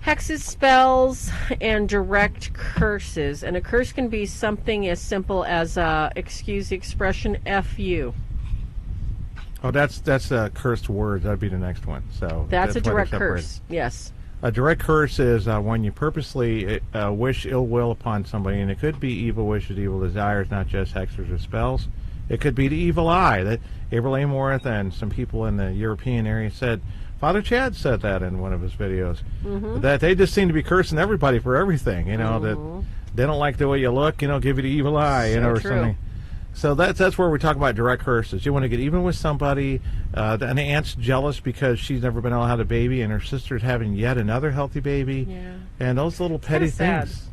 hexes, spells, and direct curses. And a curse can be something as simple as, excuse the expression, F you. Oh, that's a cursed word. That'd be the next one. So that's a direct curse, yes. A direct curse is when you purposely wish ill will upon somebody, and it could be evil wishes, evil desires, not just hexes or spells. It could be the evil eye that April Amorth and some people in the European area said. Father Chad said that in one of his videos. That they just seem to be cursing everybody for everything. That they don't like the way you look. Give you the evil eye. Or true. something. So that's where we talk about direct curses. You want to get even with somebody. An aunt's jealous because she's never been able to have a baby, and her sister's having yet another healthy baby. Yeah. And those little petty things.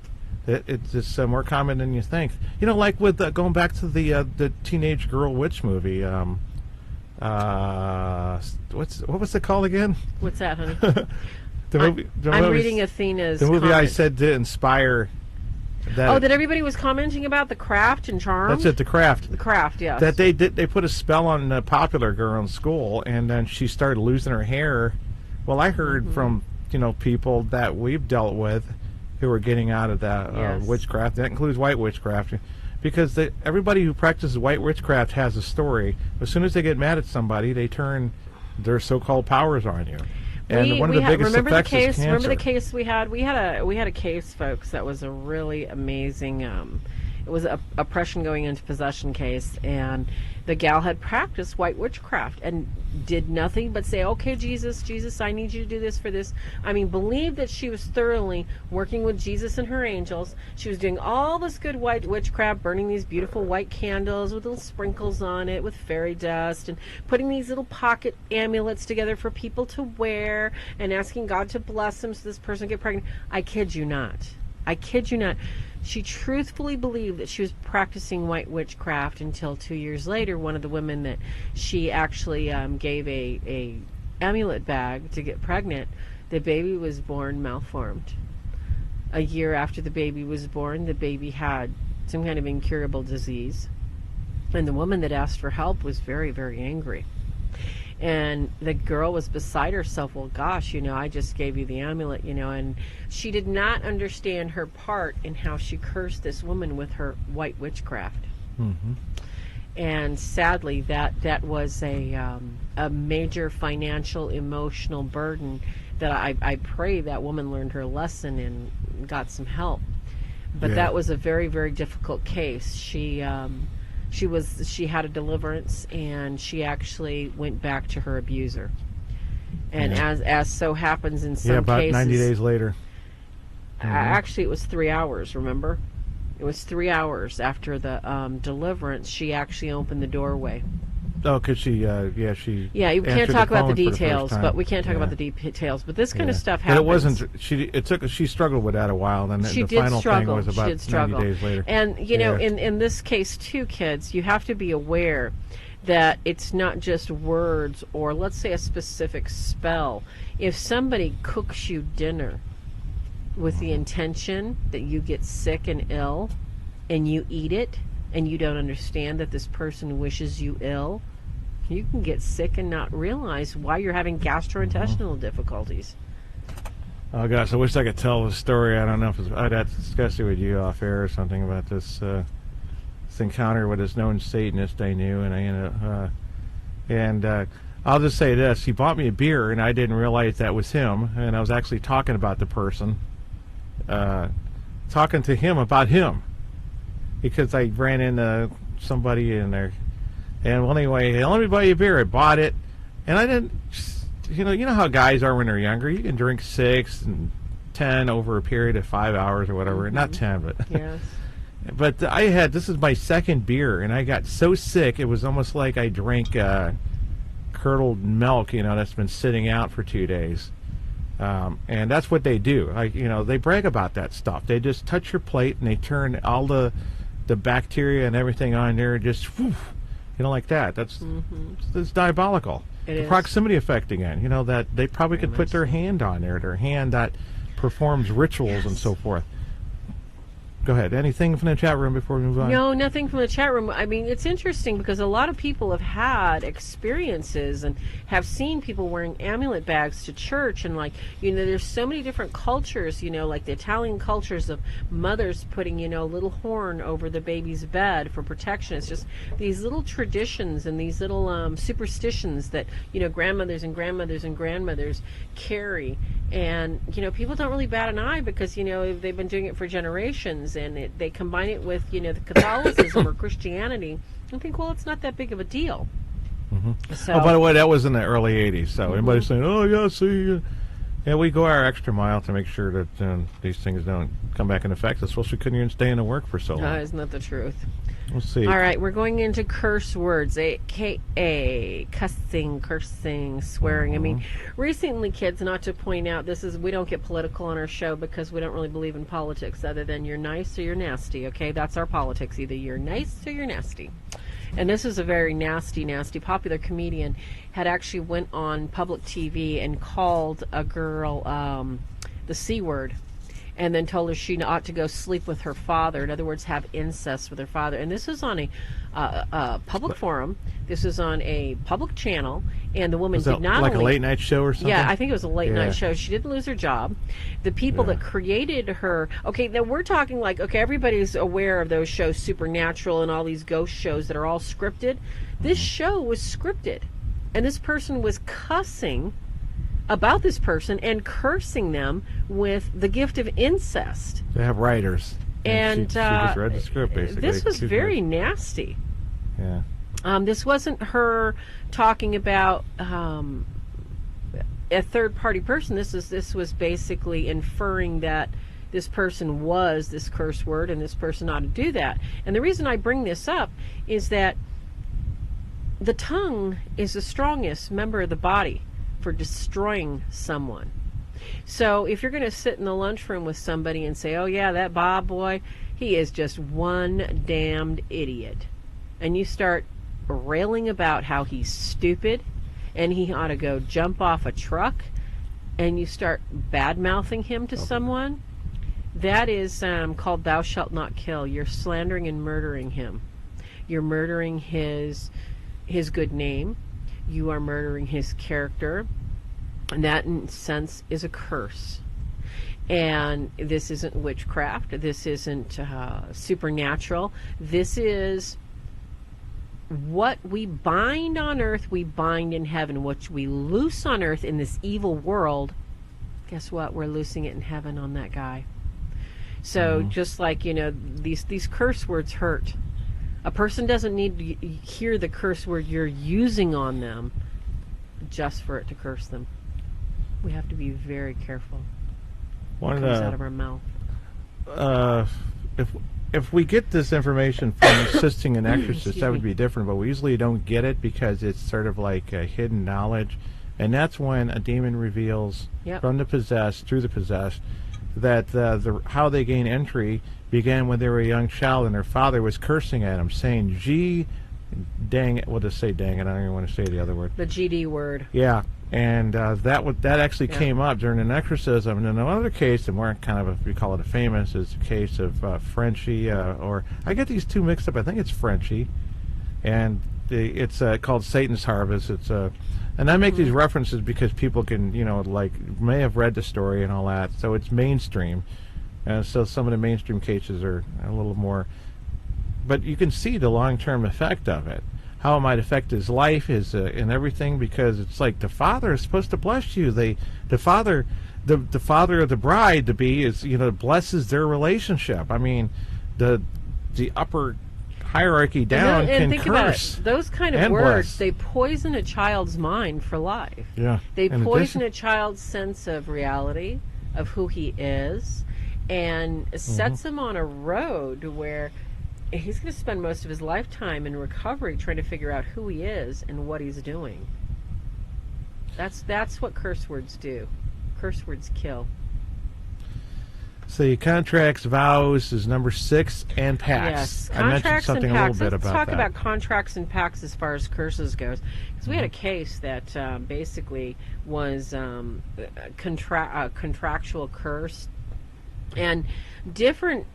It's just more common than you think. Like with going back to the teenage girl witch movie. What was it called again? What's that, honey? I'm reading Athena's the movie comment. I said to inspire. That everybody was commenting about, The Craft and Charm? That's it, The Craft. The Craft, yes. That they put a spell on a popular girl in school, and then she started losing her hair. Well, I heard from people that we've dealt with who are getting out of that witchcraft. That includes white witchcraft, because everybody who practices white witchcraft has a story. As soon as they get mad at somebody, they turn their so-called powers on you. And one of the biggest effects is cancer. Remember the case we had? We had a case, folks, that was a really amazing. It was a oppression going into possession case, and the gal had practiced white witchcraft and did nothing but say, "Okay, Jesus, I need you to do this for this." I mean, believed that she was thoroughly working with Jesus and her angels. She was doing all this good white witchcraft, burning these beautiful white candles with little sprinkles on it with fairy dust, and putting these little pocket amulets together for people to wear, and asking God to bless them so this person would get pregnant. I kid you not. She truthfully believed that she was practicing white witchcraft until 2 years later, one of the women that she actually gave a amulet bag to get pregnant, the baby was born malformed. A year after the baby was born, the baby had some kind of incurable disease. And the woman that asked for help was very, very angry. And the girl was beside herself. Well, gosh, I just gave you the amulet, and she did not understand her part in how she cursed this woman with her white witchcraft. And sadly, that was a major financial, emotional burden that I pray that woman learned her lesson and got some help. But that was a very, very difficult case. She had a deliverance, and she actually went back to her abuser. And as so happens in some about cases, 90 days later. Actually, it was 3 hours. Remember, it was 3 hours after the deliverance. She actually opened the doorway. Oh, because she you can't talk about the details, but we can't talk about the details. But this kind of stuff happens. But it wasn't. She struggled with that a while. Then the final thing was about 90 days later. And in this case, too, kids, you have to be aware that it's not just words or, let's say, a specific spell. If somebody cooks you dinner with the intention that you get sick and ill, and you eat it, and you don't understand that this person wishes you ill, you can get sick and not realize why you're having gastrointestinal difficulties. Oh gosh, I wish I could tell the story. I don't know if I'd have to discuss it with you off air or something about this encounter with this known Satanist I knew, and I ended up, I'll just say this: he bought me a beer, and I didn't realize that was him, and I was actually talking about the person, talking to him about him, because I ran into somebody in there. And well, anyway, hey, let me buy you a beer. I bought it, and I didn't. You know how guys are when they're younger. You can drink 6 and 10 over a period of 5 hours or whatever. Not 10, but yes. But this is my second beer, and I got so sick it was almost like I drank curdled milk. That's been sitting out for 2 days. And that's what they do. They brag about that stuff. They just touch your plate and they turn all the bacteria and everything on there, just like that. That's diabolical. The proximity effect again. That they probably could put their hand on there, their hand that performs rituals and so forth. Go ahead. Anything from the chat room before we move on? No, nothing from the chat room. I mean, it's interesting because a lot of people have had experiences and have seen people wearing amulet bags to church. And, there's so many different cultures, like the Italian cultures of mothers putting, a little horn over the baby's bed for protection. It's just these little traditions and these little superstitions that, grandmothers and grandmothers and grandmothers carry. And, people don't really bat an eye because, they've been doing it for generations. And they combine it with, the Catholicism or Christianity, I think, well, it's not that big of a deal. So, Oh, by the way, that was in the early 80s. So anybody saying, oh, yeah, see, yeah, we go our extra mile to make sure that these things don't come back and affect us. Especially couldn't even stay into work for so long. isn't that the truth? We'll see. All right, we're going into curse words, a.k.a. cursing, swearing. I mean, recently, kids, not to point out, we don't get political on our show because we don't really believe in politics other than you're nice or you're nasty, okay? That's our politics. Either you're nice or you're nasty. And this is a very nasty, popular comedian had actually went on public TV and called a girl the C word, and then told her she ought to go sleep with her father. In other words, have incest with her father. And this was on a public forum. This was on a public channel, and the woman did not like only, a late night show or something. Yeah, I think it was a late night show. She didn't lose her job. The people that created her. Okay, now we're talking like, okay, everybody's aware of those shows, Supernatural and all these ghost shows that are all scripted. This show was scripted, and this person was cussing about this person and cursing them with the gift of incest. They have writers. And she just read the script, basically. This was very nasty. Yeah. This wasn't her talking about a third-party person. This was basically inferring that this person was this curse word and this person ought to do that. And the reason I bring this up is that the tongue is the strongest member of the body for destroying someone. So if you're going to sit in the lunchroom with somebody and say, oh yeah, that Bob boy, he is just one damned idiot, and you start railing about how he's stupid and he ought to go jump off a truck, and you start bad-mouthing him to someone, that is called thou shalt not kill. You're slandering and murdering him. You're murdering his good name. You are murdering his character, and that, in a sense, is a curse. And this isn't witchcraft. This isn't supernatural. This is what we bind on earth, we bind in heaven. What we loose on earth in this evil world, guess what? We're loosing it in heaven on that guy. So just like, these curse words hurt. A person doesn't need to hear the curse word you're using on them just for it to curse them. We have to be very careful what comes out of our mouth. If we get this information from assisting an exorcist, that would be different, but we usually don't get it because it's sort of like hidden knowledge. And that's when a demon reveals from the possessed, through the possessed, that how they gain entry began when they were a young child, and their father was cursing at them, saying, gee, dang it. We'll just say dang it. I don't even want to say the other word. The GD word. Yeah. And that actually came up during an exorcism. And in another case, and more kind of, we call it a famous, is a case of Frenchie, or I get these two mixed up. I think it's Frenchie. And it's called Satan's Harvest. And I make these references because people can, may have read the story and all that. So it's mainstream. So some of the mainstream cases are a little more, but you can see the long-term effect of it, how it might affect his life, and everything, because it's like the father is supposed to bless you. The father of the bride to be is blesses their relationship. I mean, the upper hierarchy down and can think curse. About it. Those kind of words, bless. They poison a child's mind for life. Yeah, they poison a child's sense of reality, of who he is, and sets him on a road where he's going to spend most of his lifetime in recovery trying to figure out who he is and what he's doing. That's what curse words do. Curse words kill. So contracts, vows is number 6, and pacts. Yes, I mentioned something and pacts. a little bit Let's about talk that. about contracts and pacts as far as curses goes. Because we had a case that basically was contractual curse. And different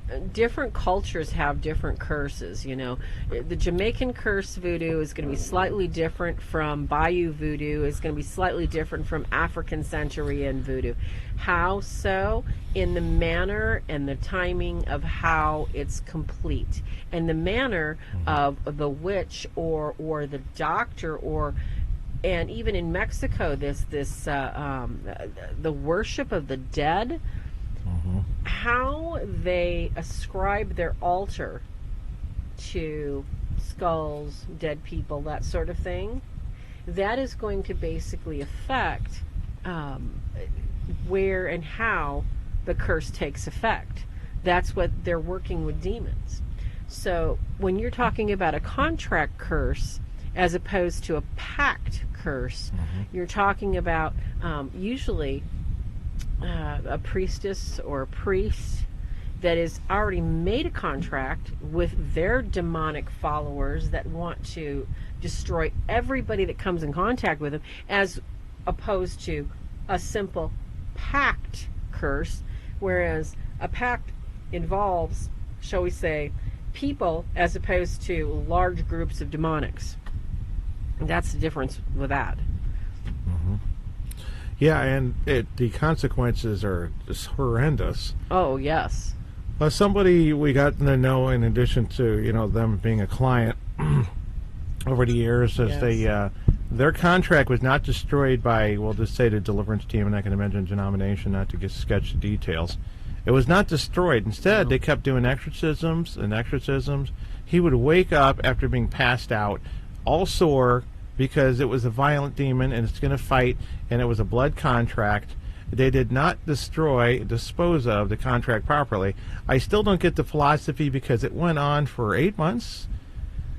cultures have different curses. The Jamaican curse voodoo is going to be slightly different from Bayou voodoo. It's going to be slightly different from African Santeria voodoo. How so? In the manner and the timing of how it's complete, and the manner of the witch or the doctor, and even in Mexico, the worship of the dead. How they ascribe their altar to skulls, dead people, that sort of thing, that is going to basically affect where and how the curse takes effect. That's what they're working with demons. So when you're talking about a contract curse as opposed to a pact curse, you're talking about usually a priestess or a priest that has already made a contract with their demonic followers that want to destroy everybody that comes in contact with them, as opposed to a simple pact curse, whereas a pact involves, shall we say, people as opposed to large groups of demonics. That's the difference with that. Yeah, and the consequences are just horrendous. Oh, yes. Somebody we got to know, in addition to them being a client over the years, is their contract was not destroyed by, we'll just say, the deliverance team, and I can imagine denomination, not to get sketch the details. It was not destroyed. Instead, they kept doing exorcisms and exorcisms. He would wake up after being passed out, all sore, because it was a violent demon and it's going to fight, and it was a blood contract. They did not dispose of the contract properly. I still don't get the philosophy, because it went on for 8 months.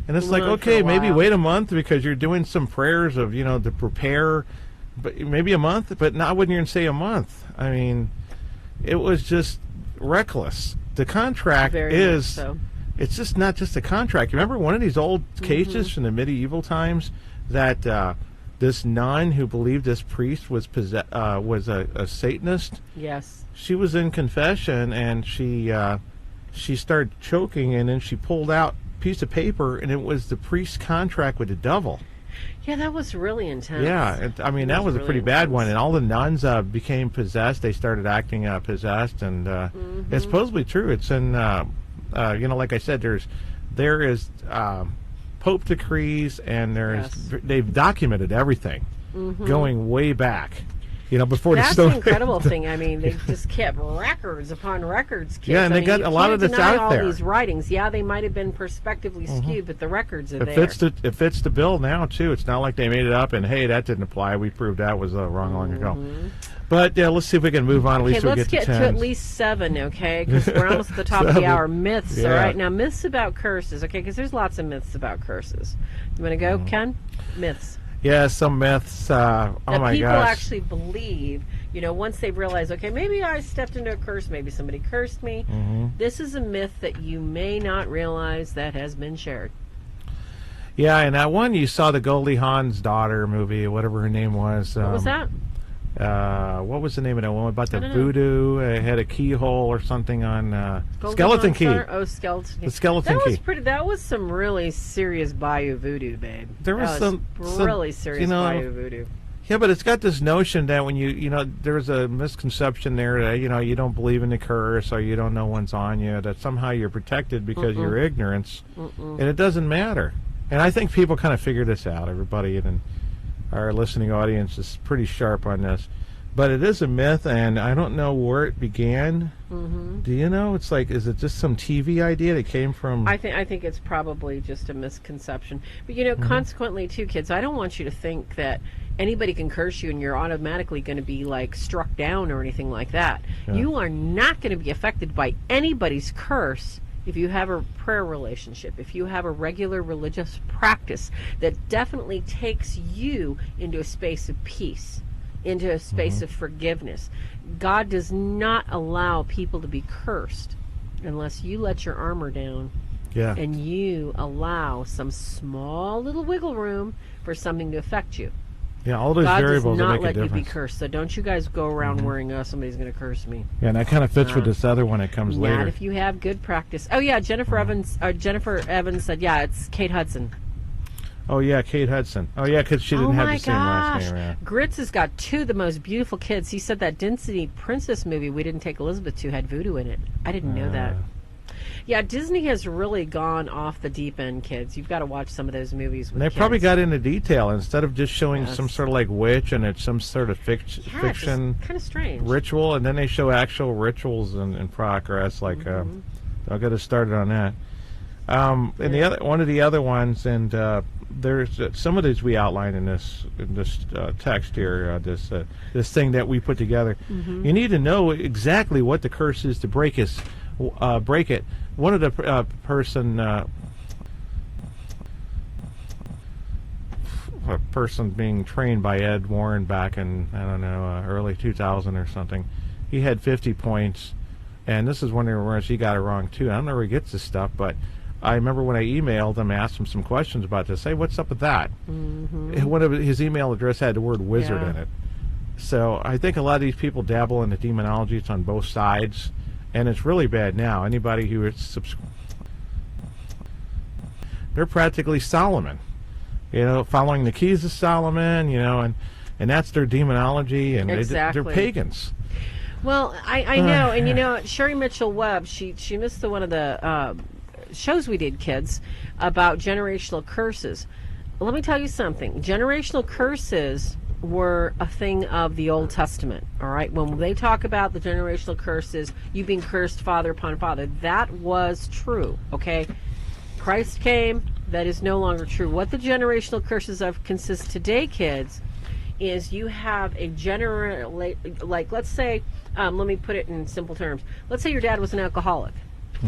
And it's like, okay, maybe wait a month because you're doing some prayers of, to prepare, but maybe a month, but not when you're going to say a month. I mean, it was just reckless. The contract it's just not just a contract. Remember one of these old cases from the medieval times that this nun who believed this priest was a Satanist? Yes. She was in confession, and she started choking, and then she pulled out a piece of paper, and it was the priest's contract with the devil. Yeah, that was really intense. Yeah, that was a pretty bad one, and all the nuns became possessed. They started acting possessed, and it's supposedly true. It's in, like I said, there is Pope decrees, and they've documented everything going way back. Before that's the the incredible thing. I mean, they just kept records upon records, kids. Yeah, and they got a lot of this out there. All these writings, they might have been perspectively skewed, but the records are there. It fits the bill now too. It's not like they made it up and hey, that didn't apply. We proved that was wrong long ago. But let's see if we can move on. At least we'll let's get to at least 7, okay? Because we're almost at the top of the hour. Myths, all right? Now, myths about curses, okay? Because there's lots of myths about curses. You want to go, Ken? Myths. Yeah, some myths. Oh my gosh. People actually believe, once they realize, okay, maybe I stepped into a curse, maybe somebody cursed me. This is a myth that you may not realize that has been shared. Yeah, and that one you saw, the Goldie Hawn's daughter movie, whatever her name was. What was that? What was the name of that one? About the voodoo? It had a keyhole or something on Skeleton Key. Oh, Skeleton Key. The Skeleton Key. That was some really serious Bayou voodoo, babe. There was some really serious Bayou voodoo. Yeah, but it's got this notion that when there's a misconception there that you don't believe in the curse, or you don't know what's on you, that somehow you're protected because of your ignorance, and it doesn't matter. And I think people kind of figure this out. Everybody and our listening audience is pretty sharp on this. But it is a myth, and I don't know where it began. Do you know? It's like, is it just some TV idea that came from... I think it's probably just a misconception. But, consequently, too, kids, I don't want you to think that anybody can curse you and you're automatically going to be, struck down or anything like that. Yeah. You are not going to be affected by anybody's curse if you have a prayer relationship, if you have a regular religious practice that definitely takes you into a space of peace, into a space of forgiveness. God does not allow people to be cursed unless you let your armor down and you allow some small little wiggle room for something to affect you. Yeah, all those variables God does not make a let difference. You be cursed, so don't you guys go around worrying, somebody's going to curse me. Yeah, and that kind of fits with this other one that comes later. Not if you have good practice. Oh, yeah, Jennifer Evans said, it's Kate Hudson. Oh, yeah, Kate Hudson. Oh, yeah, because she didn't have the same last name. Yeah. Gritz has got 2 of the most beautiful kids. He said that Disney Princess movie we didn't take Elizabeth to had voodoo in it. I didn't know that. Yeah, Disney has really gone off the deep end, kids. You've got to watch some of those movies with They kids. probably got into detail. Instead of just showing some sort of witch and it's some sort of fiction kind of strange ritual, and then they show actual rituals in progress. I'll get us started on that. And the other one of the other ones, and there's some of these we outline in this text here, this thing that we put together. You need to know exactly what the curse is to break it. One of the a person being trained by Ed Warren back in, I don't know, early 2000 or something. He had 50 points, and this is one of the ones he got it wrong too. I don't know where he gets this stuff, but I remember when I emailed him, asked him some questions about this. Hey, what's up with that? One of his email address had the word wizard in it. So I think a lot of these people dabble in the demonology. It's on both sides, and it's really bad now. Anybody who is they're practically Solomon. Following the keys of Solomon, and that's their demonology, and they're pagans. Well, I know, and Sherry Mitchell-Webb, she missed one of the shows we did, kids, about generational curses. Let me tell you something. Generational curses were a thing of the Old Testament, all right? When they talk about the generational curses, you being cursed father upon father, that was true, okay? Christ came. That is no longer true. What the generational curses of consist today, kids, is you have a like let's say, let me put it in simple terms. Let's say your dad was an alcoholic.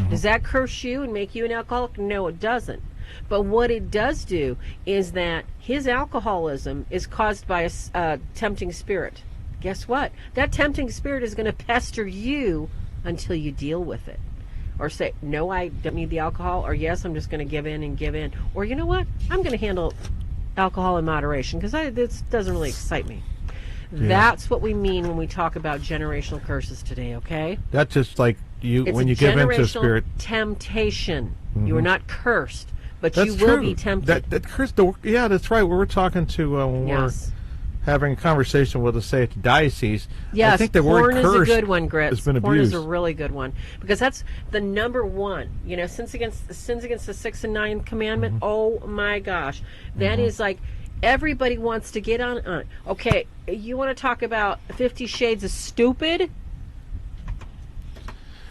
Does that curse you and make you an alcoholic? No, it doesn't. But what it does do is that his alcoholism is caused by a tempting spirit. Guess what? That tempting spirit is going to pester you until you deal with it. Or say, no, I don't need the alcohol, or yes, I'm just going to give in. Or you know what? I'm going to handle alcohol in moderation because this doesn't really excite me. Yeah. That's what we mean when we talk about generational curses today, okay? That's just like when you give into spirit. Temptation. You are not cursed, but you will be tempted. That curse, yeah, that's right. We were talking to when we're having a conversation with, say, at the diocese. Yes, I think the word curse is a good one, Grit. Has been porn abused. Is a really good one because that's the number one. Sins against the 6th and 9th commandment. Oh my gosh, that is like everybody wants to get on it. Okay, you want to talk about 50 Shades of Stupid?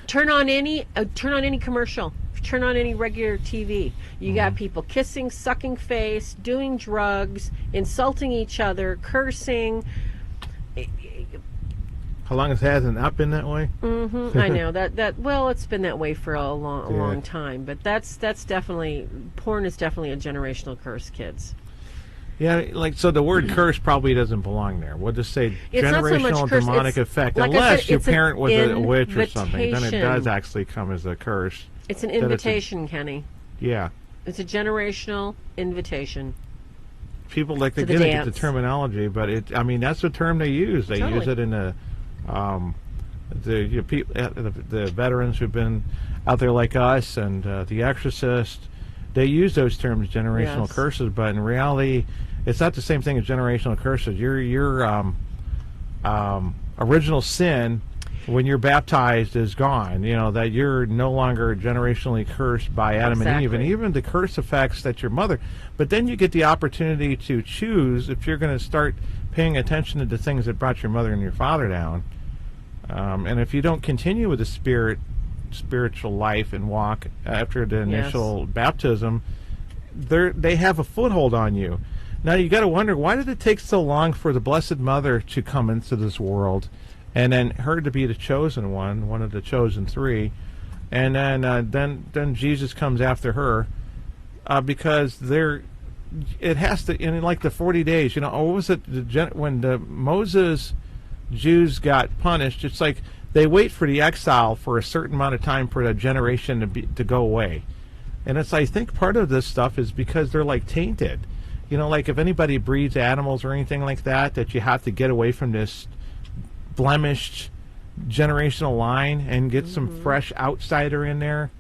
Turn on any commercial. Turn on any regular TV. You got people kissing, sucking face, doing drugs, insulting each other, cursing. How long hasn't that been that way? I know that. Well, it's been that way for a long time. But that's definitely, porn is definitely a generational curse, kids. Yeah, so the word curse probably doesn't belong there. We'll just say it's generational not so much demonic curse. effect, Like unless said, your parent was a witch or invitation. something. Then it does actually come as a curse. It's an invitation, Kenny. Yeah. It's a generational invitation. People like to get the terminology, but that's the term they use. They use it in the veterans who've been out there like us and The Exorcist. They use those terms, generational curses, but in reality, it's not the same thing as generational curses. Your original sin, when you're baptized, is gone. That you're no longer generationally cursed by Adam and Eve, and even the curse effects that your mother. But then you get the opportunity to choose if you're going to start paying attention to the things that brought your mother and your father down. And if you don't continue with the spiritual life and walk after the initial baptism, they have a foothold on you. Now you got to wonder, why did it take so long for the Blessed Mother to come into this world, and then her to be the chosen one of the chosen three, and then Jesus comes after her, because it has to, in like the 40 days, what was it, when the Moses Jews got punished, it's like they wait for the exile for a certain amount of time for the generation to go away. And I think part of this stuff is because they're like tainted. Like if anybody breeds animals or anything like that you have to get away from this blemished generational line and get some fresh outsider in there.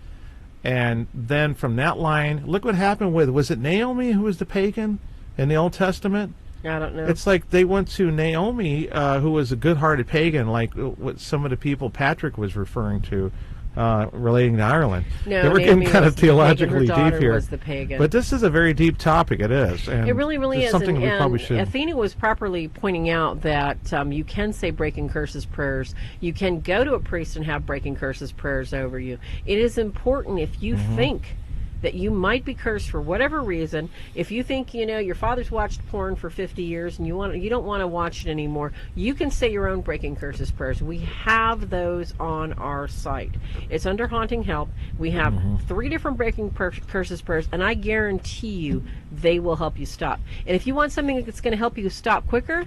And then from that line, look what happened was it Naomi who was the pagan in the Old Testament? I don't know. It's like they went to Naomi, who was a good-hearted pagan, like what some of the people Patrick was referring to, relating to Ireland. No, they were getting kind of theologically deep here. Was the pagan. But this is a very deep topic. It is. And it really is. Something we probably should. Athena was properly pointing out that you can say breaking curses prayers. You can go to a priest and have breaking curses prayers over you. It is important if you think that you might be cursed for whatever reason. If you think, your father's watched porn for 50 years and you don't want to watch it anymore, you can say your own breaking curses prayers. We have those on our site. It's under Haunting Help. We have 3 different breaking curses prayers, and I guarantee you they will help you stop. And if you want something that's going to help you stop quicker,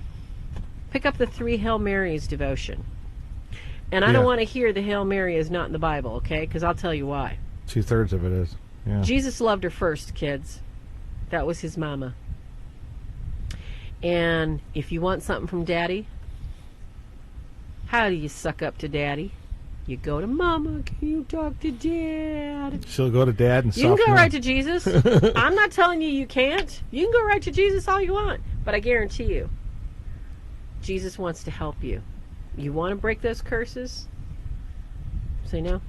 pick up the 3 Hail Marys devotion. And I don't want to hear the Hail Mary is not in the Bible, okay? Because I'll tell you why. 2/3 of it is. Yeah. Jesus loved her first, kids. That was his mama. And if you want something from Daddy, how do you suck up to Daddy? You go to Mama. Can you talk to Dad? She'll go to Dad and You can go right to Jesus. I'm not telling you can't. You can go right to Jesus all you want. But I guarantee you, Jesus wants to help you. You want to break those curses? Say no.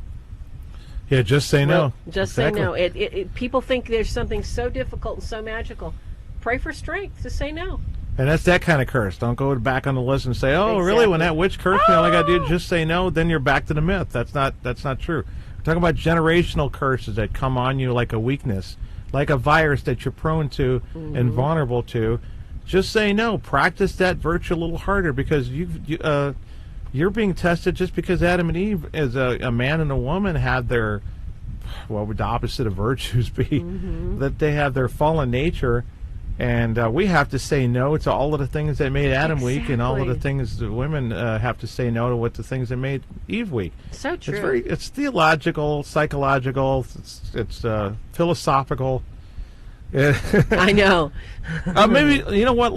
Yeah, just say no. Just say no. People think there's something so difficult and so magical. Pray for strength to say no. And that's that kind of curse. Don't go back on the list and say, "Oh, really? When that witch cursed me, all I got to do is just say no." Then you're back to the myth. That's not true. We're talking about generational curses that come on you like a weakness, like a virus that you're prone to and vulnerable to. Just say no. Practice that virtue a little harder, because you're being tested just because Adam and Eve, as a man and a woman, had their, what would the opposite of virtues be? That they have their fallen nature, and we have to say no to all of the things that made Adam weak, and all of the things that women have to say no to what the things that made Eve weak. So true. It's theological, psychological, it's philosophical. I know. Maybe, you know what?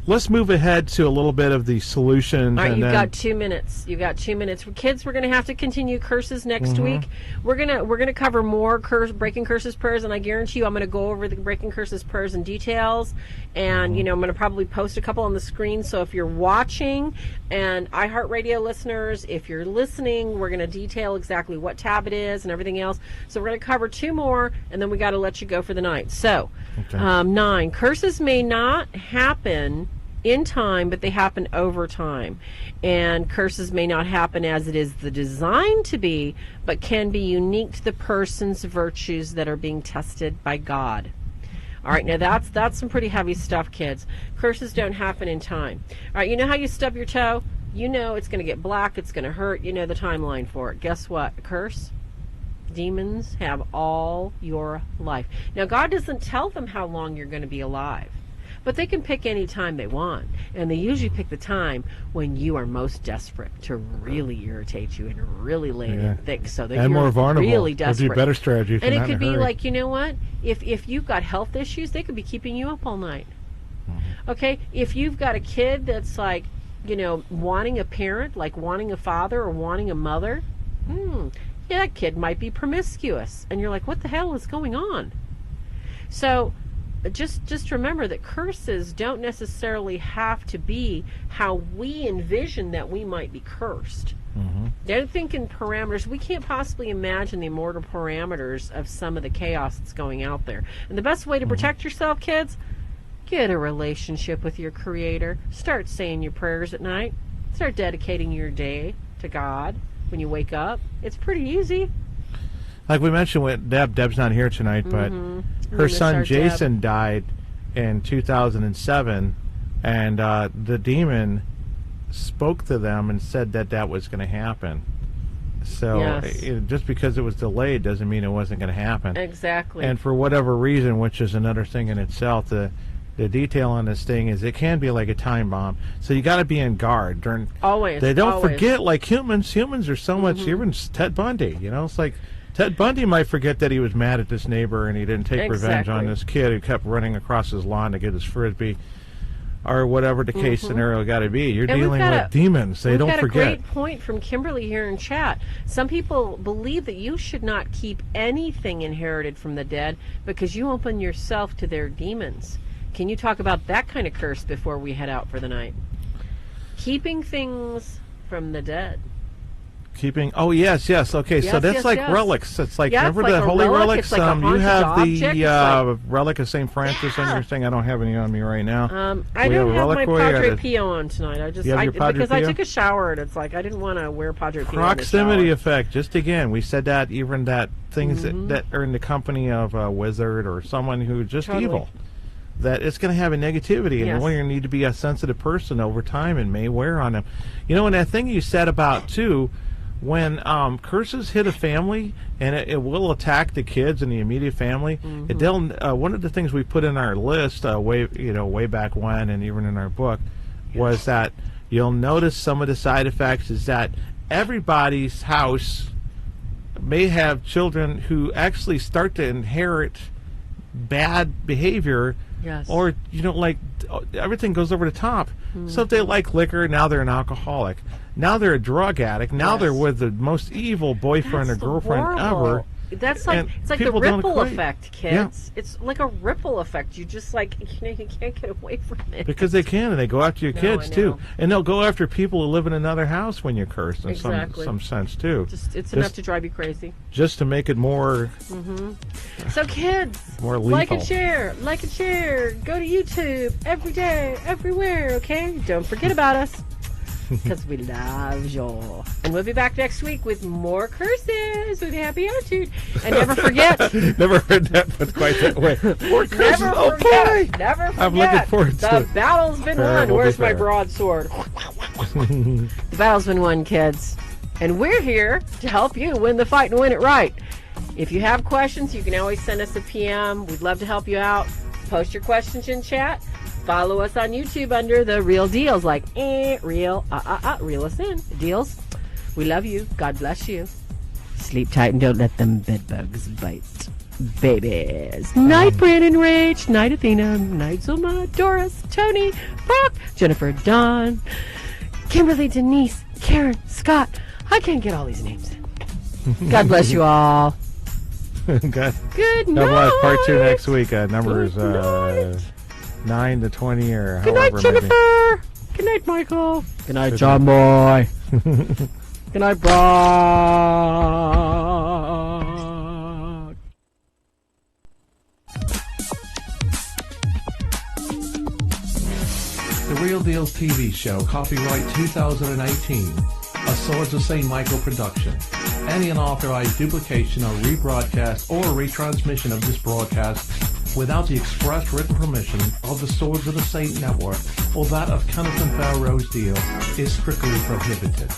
Let's move ahead to a little bit of the solutions. All right, you've got 2 minutes. You've got 2 minutes. For kids, we're going to have to continue curses next week. We're gonna cover more breaking curses prayers, and I guarantee you, I'm going to go over the breaking curses prayers in details. And I'm going to probably post a couple on the screen. So if you're watching, and iHeartRadio listeners, if you're listening, we're going to detail exactly what tab it is and everything else. So we're going to cover 2 more, and then we got to let you go for the night. So, 9 curses may not happen in time, but they happen over time. And curses may not happen as it is the design to be, but can be unique to the person's virtues that are being tested by God. All right, now that's some pretty heavy stuff, kids. Curses don't happen in time. All right, you know how you stub your toe? You know it's going to get black, it's going to hurt. You know the timeline for it. Guess what? A curse? Demons have all your life. Now, God doesn't tell them how long you're going to be alive, but they can pick any time they want, and they usually pick the time when you are most desperate to really irritate you and really lay it in thick, so that you're more vulnerable. Really desperate. Would be better strategy. And it could be like, you know what? If you've got health issues, they could be keeping you up all night. Okay, if you've got a kid that's like, wanting a parent, like wanting a father or wanting a mother, that kid might be promiscuous, and you're like, what the hell is going on? So just remember that curses don't necessarily have to be how we envision that we might be cursed. They're thinking parameters. We can't possibly imagine the immortal parameters of some of the chaos that's going out there. And the best way to protect yourself, kids, get a relationship with your Creator. Start saying your prayers at night. Start dedicating your day to God when you wake up. It's pretty easy. Like we mentioned with Deb's not here tonight, but her son Jason died in 2007, and the demon spoke to them and said that was going to happen. So just because it was delayed doesn't mean it wasn't going to happen. Exactly. And for whatever reason, which is another thing in itself, the detail on this thing is it can be like a time bomb. So you got to be on guard during. Always. They don't forget, like humans. Humans are so much. Even Ted Bundy, it's like. Ted Bundy might forget that he was mad at this neighbor and he didn't take revenge on this kid who kept running across his lawn to get his Frisbee, or whatever the case scenario got to be. You're dealing with demons. They don't forget. We've got a great point from Kimberly here in chat. Some people believe that you should not keep anything inherited from the dead because you open yourself to their demons. Can you talk about that kind of curse before we head out for the night? Keeping things from the dead. Keeping. Oh yes. Okay. So Yes, that's yes, like yes. relics. It's like Yeah, it's remember like the a holy relic, relics. it's like a You haunted have object, the it's relic of Saint Francis on Yeah. your thing. I don't have any on me right now. I We don't have my reliquary Padre or Pio on tonight. I just You have your Padre because I Pio? took a shower and it's like I didn't want to wear Padre Pio. Proximity in the shower. effect. Just again, we said that even that things Mm-hmm. that are in the company of a wizard or someone who's just Totally. evil. That it's going to have a negativity, and Yes. you're going to need to be a sensitive person over time and may wear on them. You know, and that thing you said about too, when curses hit a family and it will attack the kids and the immediate family. One of the things we put in our list way back when, and even in our book, was that you'll notice some of the side effects is that everybody's house may have children who actually start to inherit bad behavior. Yes. Or, like everything goes over the top. So if they like liquor, now they're an alcoholic. Now they're a drug addict. Now Yes. they're with the most evil boyfriend That's or girlfriend horrible. ever. That's like And it's like the people don't ripple equate. effect, Yeah. kids. It's like a ripple effect. You just you can't get away from it. Because they can, and they go after your No, kids I too. know. And they'll go after people who live in another house when you're cursed in Exactly. some sense too. It's enough to drive you crazy. Just to make it more So kids, more like and lethal. share. Go to YouTube every day, everywhere. Okay, don't forget about us because we love you. And we'll be back next week with more curses with a happy attitude. And never forget. Never heard that put quite that way. More curses. Never Oh forget. boy! Never forget. I'm looking forward to the it. battle's been Farah won. will be Where's my Farah. broadsword? The battle's been won, kids. And we're here to help you win the fight and win it right. If you have questions, you can always send us a PM. We'd love to help you out. Post your questions in chat. Follow us on YouTube under the Real Deals, like reel us in. Deals. We love you. God bless you. Sleep tight and don't let them bed bugs bite. Babies. Night, Brandon Rach. Night, Athena. Night, Zuma. Doris. Tony. Brock. Jennifer. Dawn. Kimberly. Denise. Karen. Scott. I can't get all these names in. God bless you all. God. Good night. God bless. Part 2 next week. Numbers Good night. 9 to 20 or Good night, however Jennifer. Good night, Michael. Good night, Good John Boy. Good night, Brock. The Real Deals TV show, copyright 2018, a Swords of St. Michael production. Any unauthorized duplication or rebroadcast or retransmission of this broadcast without the express written permission of the Swords of the Saint Network or that of Kenneth and Farah Deel is strictly prohibited.